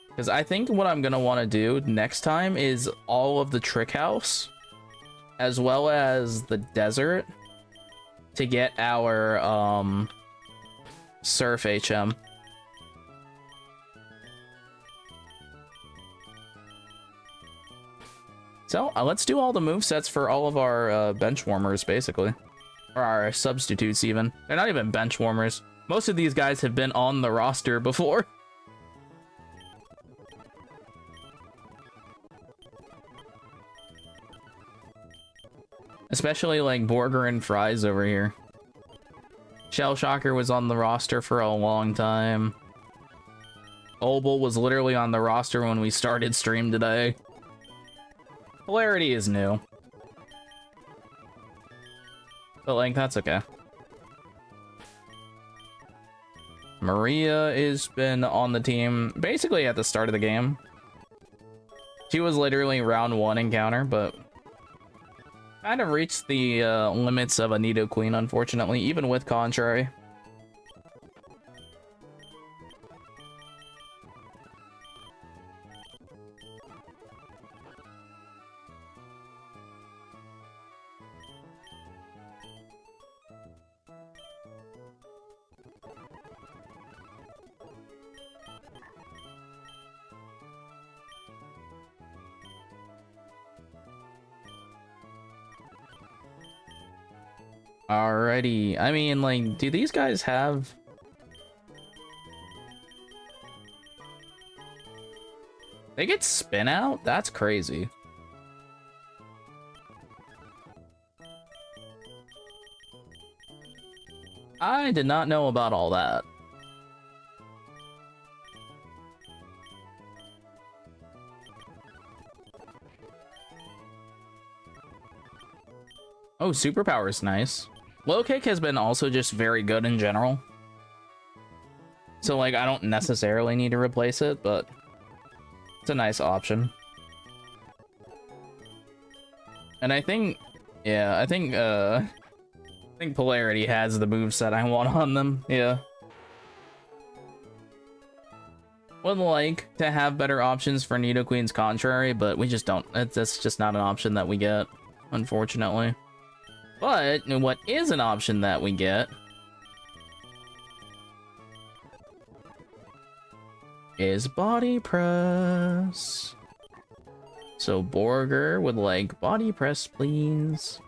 Because I think what I'm gonna want to do next time is all of the Trick House, as well as the desert, to get our Surf HM. So let's do all the movesets for all of our bench warmers, basically, or our substitutes. Even they're not even bench warmers. Most of these guys have been on the roster before. Especially like Borger and Fries over here. Shell Shocker was on the roster for a long time. Obel was literally on the roster when we started stream today. Polarity is new. But like, that's okay. Maria has been on the team basically at the start of the game. She was literally round 1 encounter, but kind of reached the limits of a Nidoqueen, unfortunately, even with Contrary. Alrighty. I mean, like, do these guys have... They get spin out? That's crazy. I did not know about all that. Oh, superpower is nice. Low kick has been also just very good in general. So, like, I don't necessarily need to replace it, but it's a nice option. And I think, yeah, I think Polarity has the moveset I want on them, yeah. Would like to have better options for Nidoqueen's Contrary, but we just don't. That's just not an option that we get, unfortunately. But what is an option that we get is Body Press. So Borger would like Body Press, please.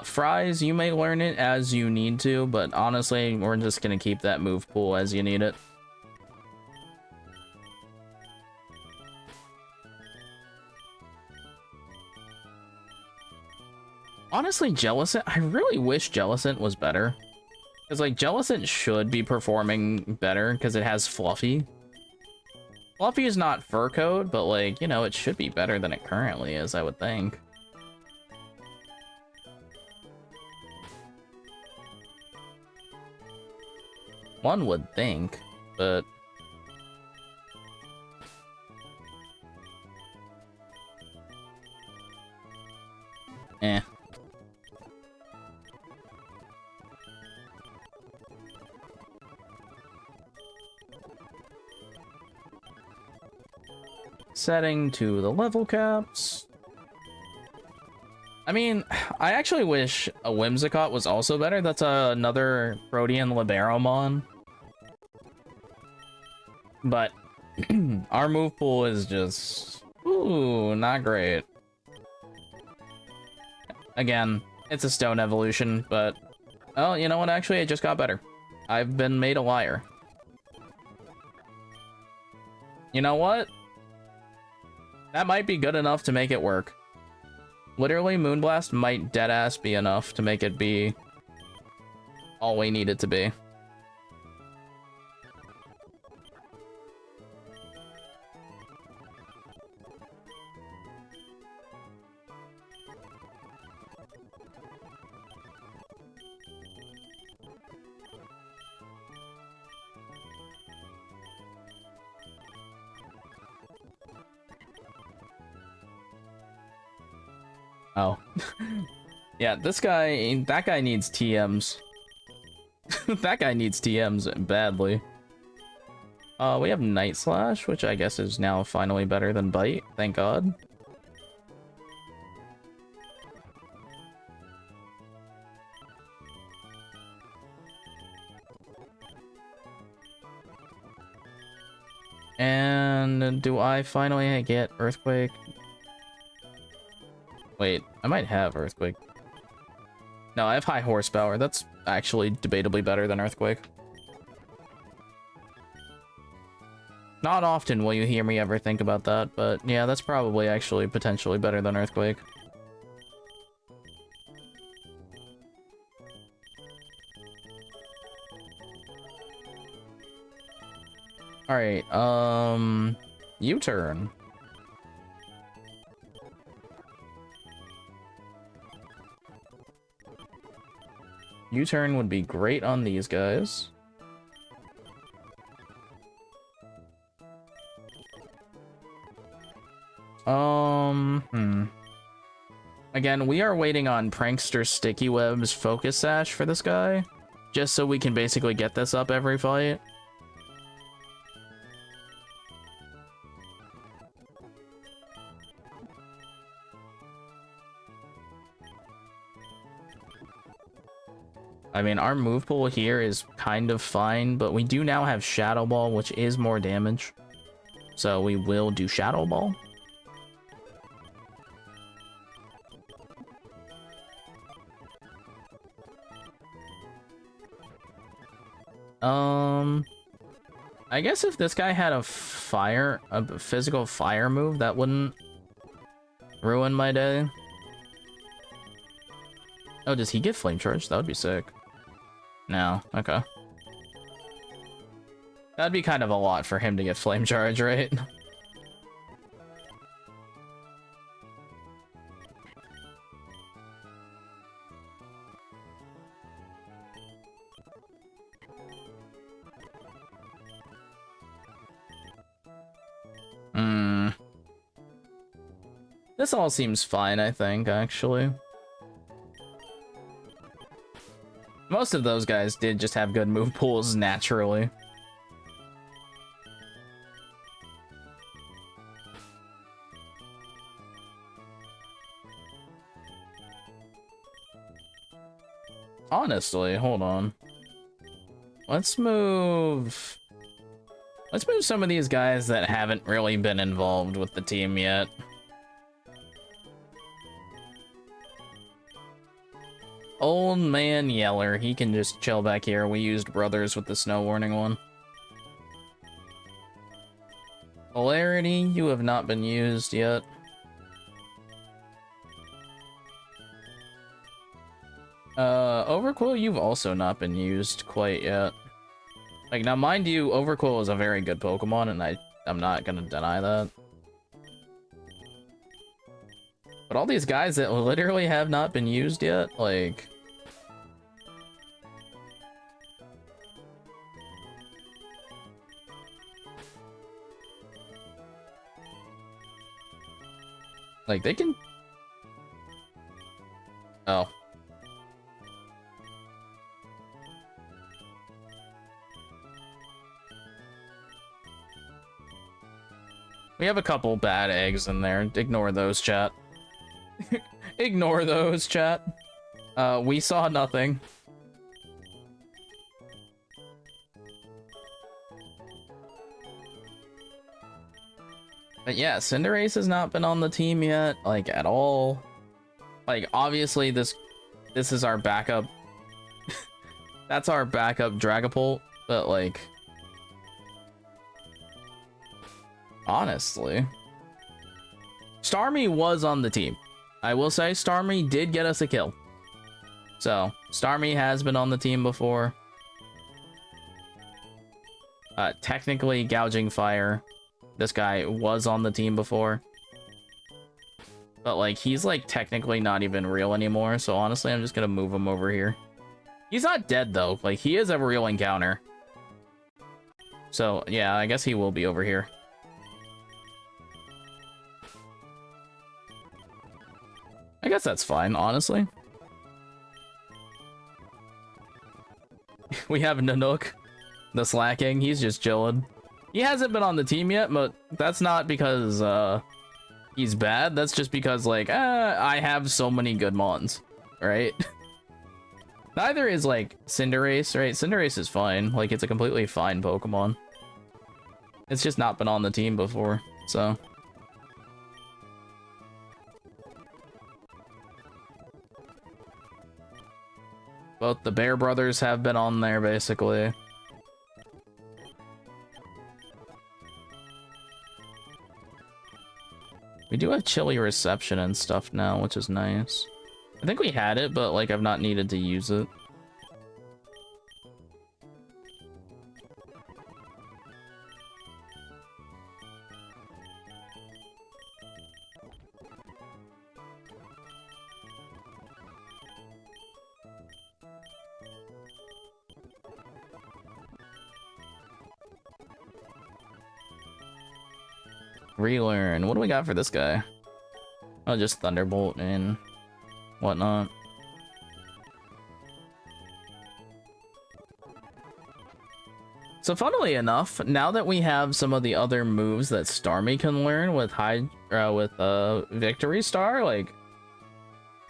Fries, you may learn it as you need to, but honestly, we're just gonna keep that move pool as you need it. Honestly, Jellicent, I really wish Jellicent was better. Because, like, Jellicent should be performing better because it has Fluffy. Fluffy is not fur code, but, like, you know, it should be better than it currently is, I would think. One would think, but... eh. Setting to the level caps. I mean, I actually wish a Whimsicott was also better. That's another Protean Liberomon. But our move pool is just, ooh, not great. Again, it's a stone evolution, but, oh, you know what? Actually, it just got better. I've been made a liar. You know what? That might be good enough to make it work. Literally, Moonblast might deadass be enough to make it be all we need it to be. Oh. Yeah, that guy needs TMs. That guy needs TMs badly. We have Night Slash, which I guess is now finally better than Bite, thank God. And do I finally get Earthquake? Wait, I might have Earthquake. No, I have high horsepower. That's actually debatably better than Earthquake. Not often will you hear me ever think about that, but yeah, that's probably actually potentially better than Earthquake. Alright, U-turn. U-turn would be great on these guys. Again, we are waiting on Prankster Sticky Web's Focus Sash for this guy, just so we can basically get this up every fight. I mean, our move pool here is kind of fine, but we do now have Shadow Ball, which is more damage. So we will do Shadow Ball. I guess if this guy had a physical fire move, that wouldn't ruin my day. Oh, does he get flame charge? That would be sick. No, okay. That'd be kind of a lot for him to get flame charge, right? This all seems fine, I think, actually. Most of those guys did just have good move pools naturally. Honestly, hold on. Let's move some of these guys that haven't really been involved with the team yet. Old Man Yeller, he can just chill back here. We used Brothers with the snow warning one. Polarity, you have not been used yet. Overquill, you've also not been used quite yet. Like, now mind you, Overquill is a very good Pokemon, and I'm not gonna deny that. But all these guys that literally have not been used yet, like... Like, they can... Oh. We have a couple bad eggs in there. Ignore those, chat. Ignore those, chat. We saw nothing. But yeah, Cinderace has not been on the team yet, like, at all. Like, obviously, this is our backup. That's our backup Dragapult, but, like... Honestly. Starmie was on the team. I will say Starmie did get us a kill. So, Starmie has been on the team before. Technically, Gouging Fire. This guy was on the team before. But, like, he's, like, technically not even real anymore. So, honestly, I'm just gonna move him over here. He's not dead, though. Like, he is a real encounter. So, yeah, I guess he will be over here. I guess that's fine, honestly. We have Nanook, the slacking. He's just chilling. He hasn't been on the team yet, but that's not because he's bad. That's just because, like, I have so many good mons, right? Neither is, like, Cinderace, right? Cinderace is fine. Like, it's a completely fine Pokemon. It's just not been on the team before, so... Both the Bear Brothers have been on there, basically. We do have chilly reception and stuff now, which is nice. I think we had it, but, like, I've not needed to use it. Relearn. What do we got for this guy? Oh, just Thunderbolt and whatnot. So funnily enough, now that we have some of the other moves that Starmie can learn with Victory Star, like,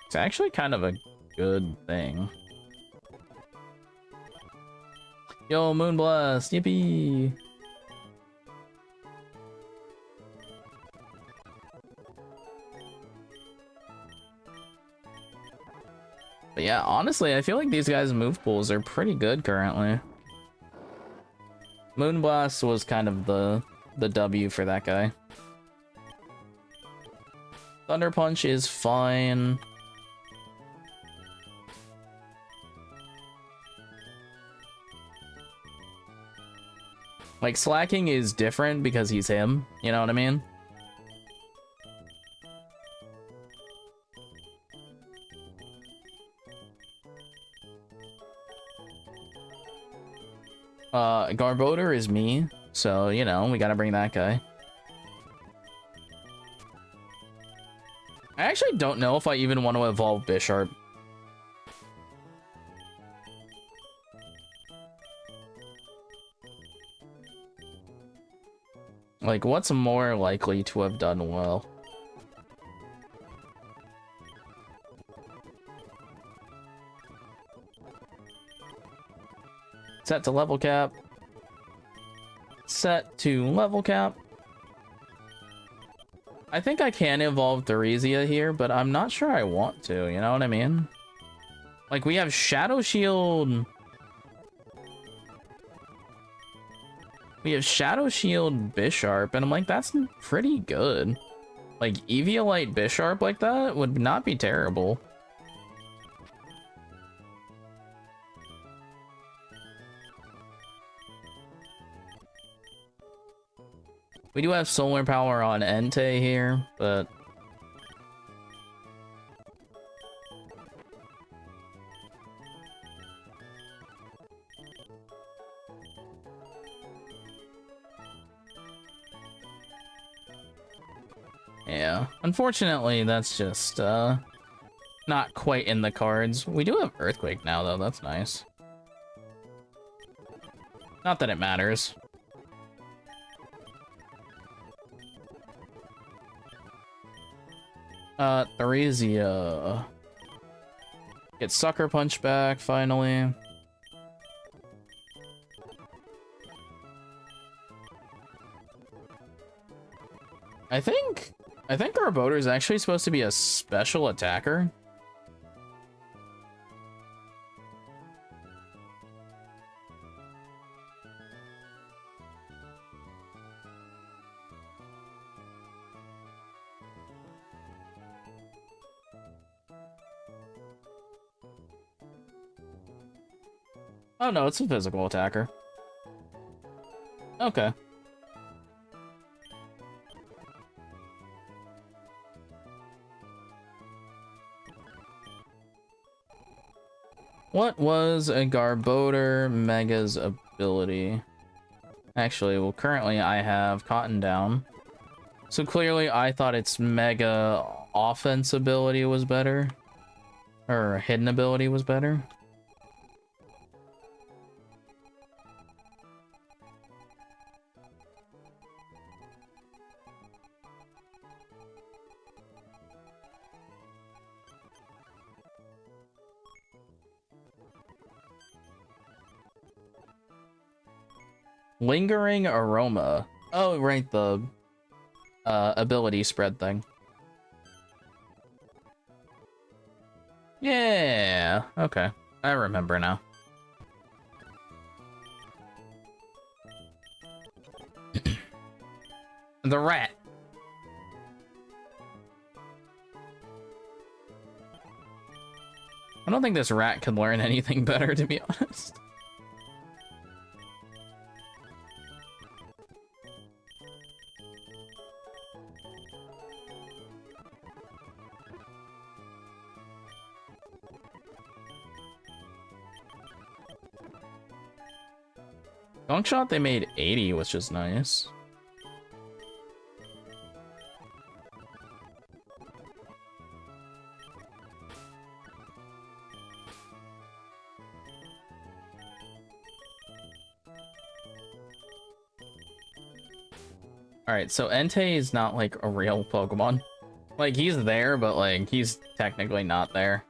it's actually kind of a good thing. Yo, Moonblast, yippee! But yeah, honestly, I feel like these guys' move pools are pretty good currently. Moonblast was kind of the W for that guy. Thunder Punch is fine. Like, Slacking is different because he's him, you know what I mean? Garbodor is me, so, you know, we gotta bring that guy. I actually don't know if I even want to evolve Bisharp. Like, what's more likely to have done well? Set to level cap. Set to level cap. I think I can evolve Theresia here, but I'm not sure I want to, you know what I mean? Like, we have Shadow Shield. We have Shadow Shield Bisharp, and I'm like, that's pretty good. Like, Eviolite Bisharp like that would not be terrible. We do have Solar Power on Entei here, but... yeah, unfortunately, that's just, not quite in the cards. We do have Earthquake now, though. That's nice. Not that it matters. Theresia. Get Sucker Punch back, finally. I think Garbodor is actually supposed to be a special attacker. Oh no, it's a physical attacker. Okay. What was a Garbodor Mega's ability? Actually, well, currently I have Cotton Down. So clearly I thought its Mega offense ability was better. Or hidden ability was better. Lingering Aroma. Oh, right, the ability spread thing. Yeah, okay. I remember now. The rat. I don't think this rat can learn anything better, to be honest. Gong Shot, they made 80, which is nice. Alright, so Entei is not, like, a real Pokemon. Like, he's there, but, like, he's technically not there.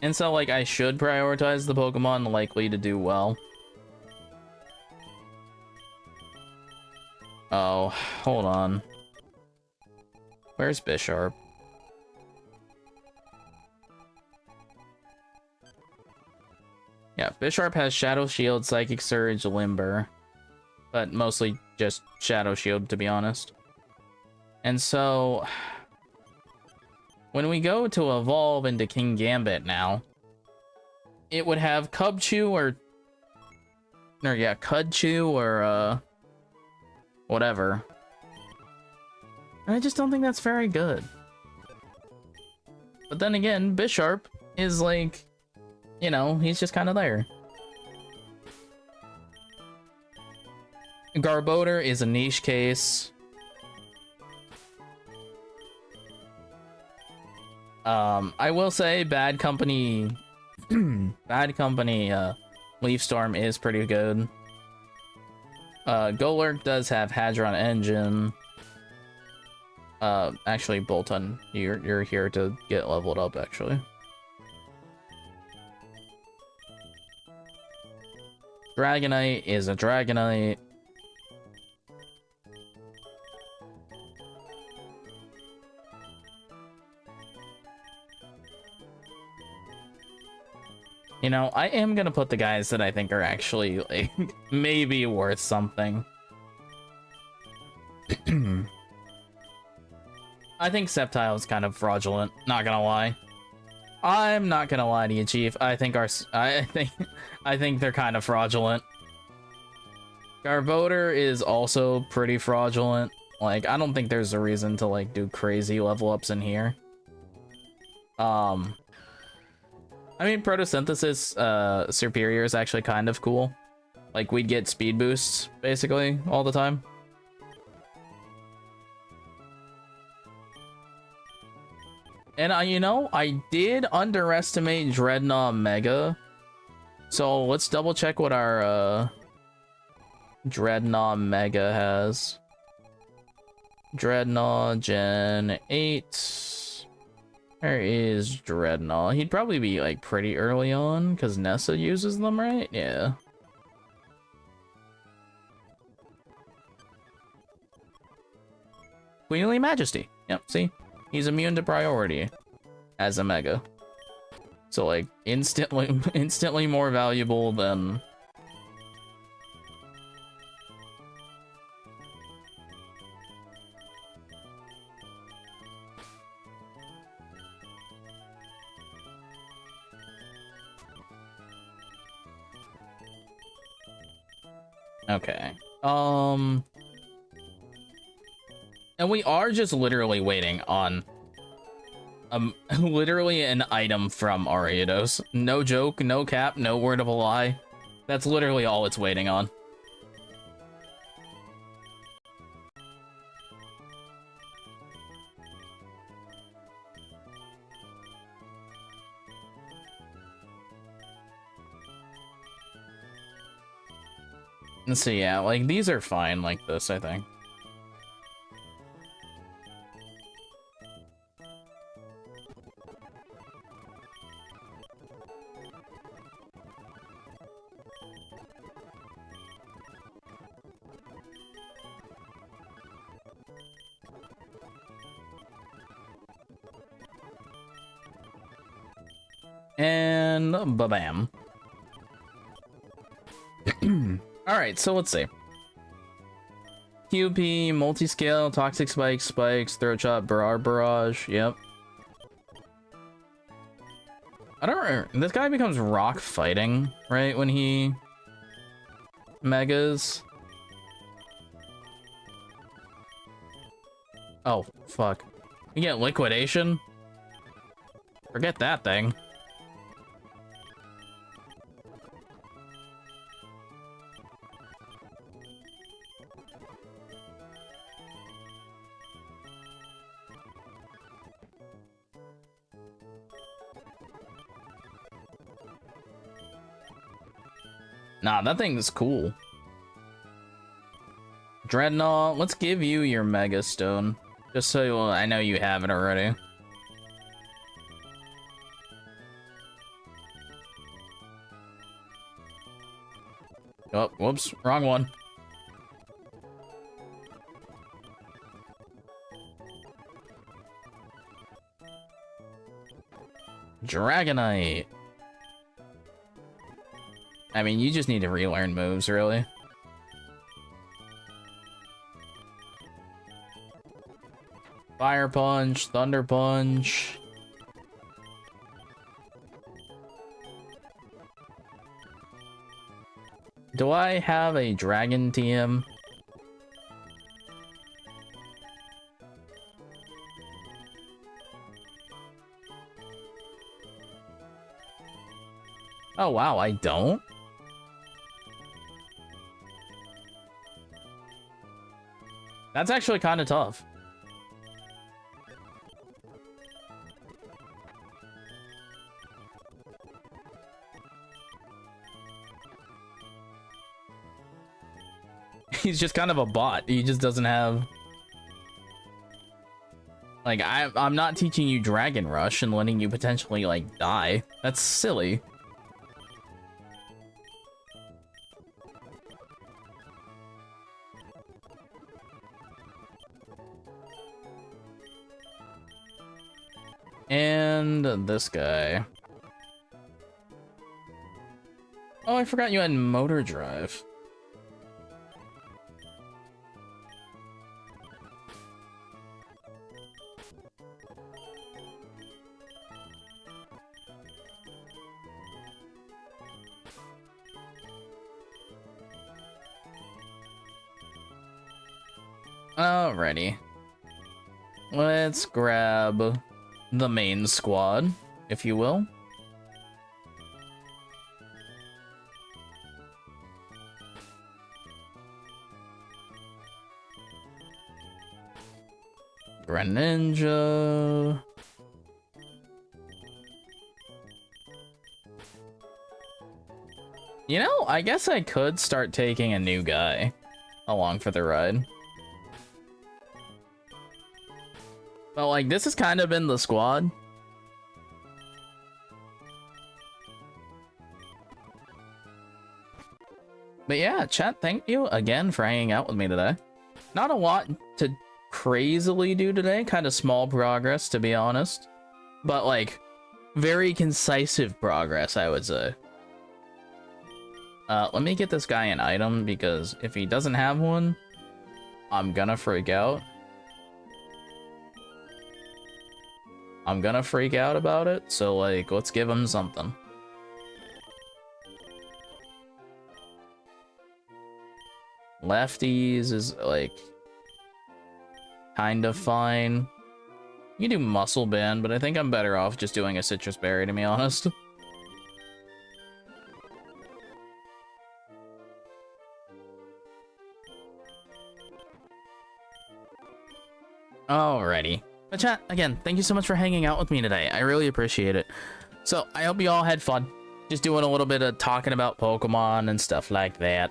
And so, like, I should prioritize the Pokemon likely to do well. Oh, hold on. Where's Bisharp? Yeah, Bisharp has Shadow Shield, Psychic Surge, Limber. But mostly just Shadow Shield, to be honest. And so, when we go to evolve into King Gambit now, it would have Cubchoo or yeah, Cudchoo or whatever. And I just don't think that's very good. But then again, Bisharp is like, you know, he's just kind of there. Garbodor is a niche case. I will say Bad Company Bad Company Leaf Storm is pretty good. Golurk does have Hadron Engine. Actually, Bolton, you're here to get leveled up, actually. Dragonite is a Dragonite. You know, I am gonna put the guys that I think are actually, like, maybe worth something. I think Sceptile is kind of fraudulent, not gonna lie. I'm not gonna lie to you, Chief. I think they're kind of fraudulent. Garbodor is also pretty fraudulent. Like, I don't think there's a reason to, like, do crazy level ups in here. I mean, Photosynthesis Superior is actually kind of cool. Like, we'd get speed boosts, basically, all the time. And, you know, I did underestimate Dreadnought Mega. So, let's double check what our Dreadnought Mega has. Dreadnought Gen 8... Where is Dreadnought? He'd probably be, like, pretty early on, because Nessa uses them, right? Yeah. Queenly Majesty. Yep, see? He's immune to priority as a Mega. So, like, instantly more valuable than... Okay. And we are just literally waiting on literally an item from Ariados. No joke, no cap, no word of a lie. That's literally all it's waiting on. And so yeah, like, these are fine like this, I think. And ba-bam. Alright, so let's see. QP, multi-scale, toxic spikes, throat shot, barrage, yep. I don't remember. This guy becomes rock fighting, right? When he megas. Oh, fuck. You get liquidation? Forget that thing. Nah, that thing is cool. Dreadnought, let's give you your Mega Stone. Just so I know you have it already. Oh, whoops, wrong one. Dragonite. I mean, you just need to relearn moves, really. Fire Punch, Thunder Punch. Do I have a Dragon TM? Oh wow, I don't? That's actually kind of tough. He's just kind of a bot. He just doesn't have... Like, I'm not teaching you Dragon Rush and letting you potentially, like, die. That's silly. And this guy. Oh, I forgot you had Motor Drive. Alrighty. Let's grab the main squad, if you will. Greninja. You know, I guess I could start taking a new guy along for the ride. But, like, this has kind of been the squad. But yeah, chat, thank you again for hanging out with me today. Not a lot to crazily do today. Kind of small progress, to be honest. But, like, very concisive progress, I would say. Let me get this guy an item, because if he doesn't have one, I'm gonna freak out. I'm gonna freak out about it, so, like, let's give him something. Lefties is, like, kind of fine. You can do Muscle Band, but I think I'm better off just doing a Citrus Berry, to be honest. Alrighty. But chat, again, thank you so much for hanging out with me today. I really appreciate it. So, I hope you all had fun. Just doing a little bit of talking about Pokemon and stuff like that.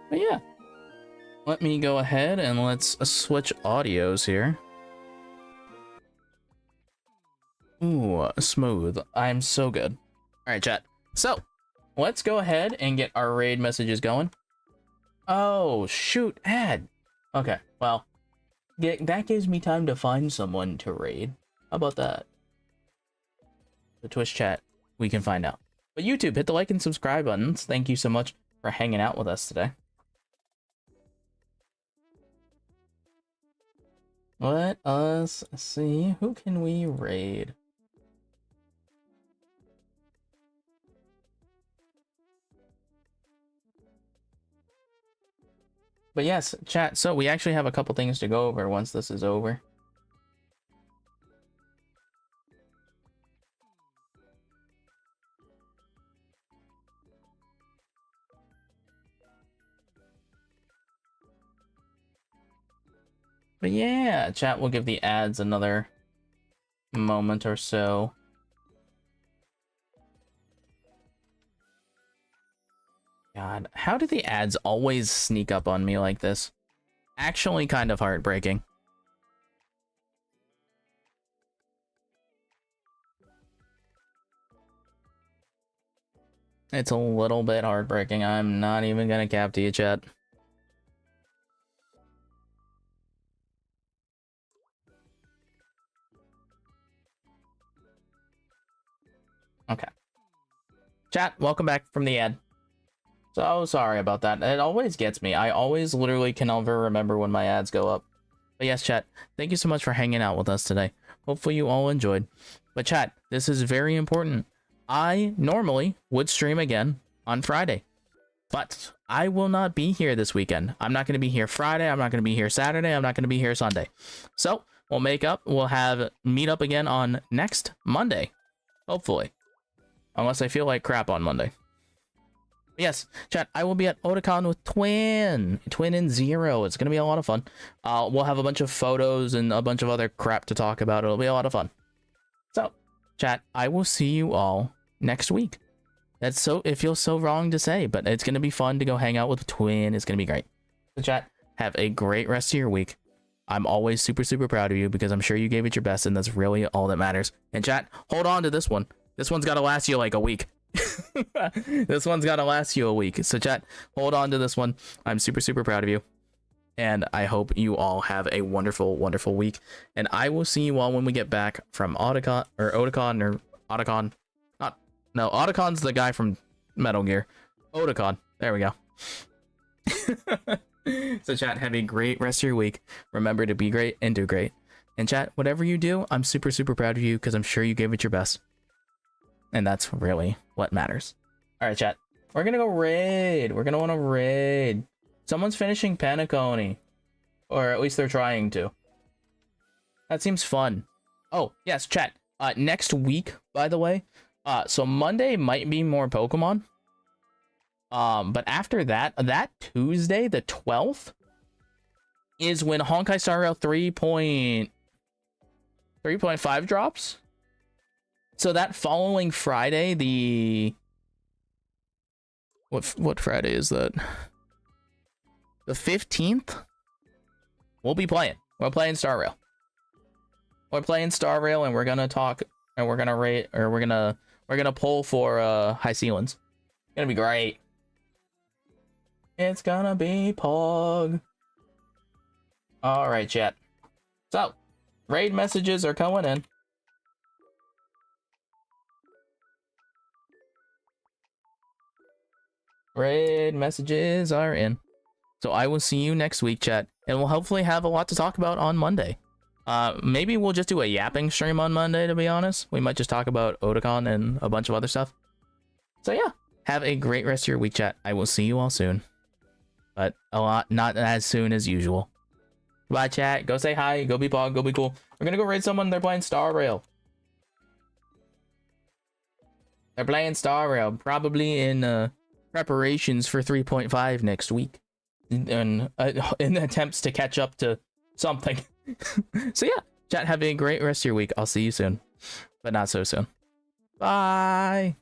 But yeah. Let me go ahead and let's switch audios here. Ooh, smooth. I'm so good. Alright, chat. So, let's go ahead and get our raid messages going. Oh, shoot, ad. Okay, well, that gives me time to find someone to raid. How about that? The Twitch chat, we can find out. But YouTube, hit the like and subscribe buttons. Thank you so much for hanging out with us today. Let us see, who can we raid? But yes, chat, so we actually have a couple things to go over once this is over. But yeah, chat will give the ads another moment or so. God, how do the ads always sneak up on me like this? Actually kind of heartbreaking. It's a little bit heartbreaking. I'm not even gonna cap to you, chat. Okay. Chat, welcome back from the ad. So sorry about that. It always gets me. I always literally can never remember when my ads go up. But yes, chat, thank you so much for hanging out with us today. Hopefully you all enjoyed. But chat, this is very important. I normally would stream again on Friday, but I will not be here this weekend. I'm not going to be here Friday. I'm not going to be here Saturday. I'm not going to be here Sunday. So we'll make up. We'll have meet up again on next Monday, hopefully. Unless I feel like crap on Monday. Yes, chat, I will be at Otakon with Twin and Zero. It's going to be a lot of fun. We'll have a bunch of photos and a bunch of other crap to talk about. It'll be a lot of fun. So, chat, I will see you all next week. It feels so wrong to say, but it's going to be fun to go hang out with Twin. It's going to be great. So, chat, have a great rest of your week. I'm always super, super proud of you because I'm sure you gave it your best, and that's really all that matters. And chat, hold on to this one. This one's got to last you like a week. This one's got to last you a week. So chat, hold on to this one. I'm super, super proud of you. And I hope you all have a wonderful, wonderful week. And I will see you all when we get back from Otakon. No, Otakon's the guy from Metal Gear. Otakon. There we go. So chat, have a great rest of your week. Remember to be great and do great. And chat, whatever you do, I'm super, super proud of you because I'm sure you gave it your best. And that's really what matters. All right, chat. We're going to go raid. We're going to want to raid. Someone's finishing Panaconi. Or at least they're trying to. That seems fun. Oh, yes, chat. Next week, by the way. So Monday might be more Pokemon. But after that, that Tuesday, the 12th, is when Honkai Star Rail 3.5 drops. So that following Friday, what Friday is that? The 15th? We'll be playing. We're playing Star Rail. We're playing Star Rail, and we're gonna talk, and we're gonna rate, or we're gonna pull for High Ceilings. It's gonna be great. It's gonna be Pog. All right, chat. So, raid messages are coming in. Raid messages are in. So I will see you next week, chat. And we'll hopefully have a lot to talk about on Monday. Maybe we'll just do a yapping stream on Monday, to be honest. We might just talk about Otakon and a bunch of other stuff. So yeah, have a great rest of your week, chat. I will see you all soon. But not as soon as usual. Bye, chat. Go say hi. Go be Pog. Go be cool. We're gonna go raid someone. They're playing Star Rail. They're playing Star Rail. Probably in preparations for 3.5 next week. In attempts to catch up to something. So yeah, chat, have a great rest of your week. I'll see you soon, but not so soon. Bye.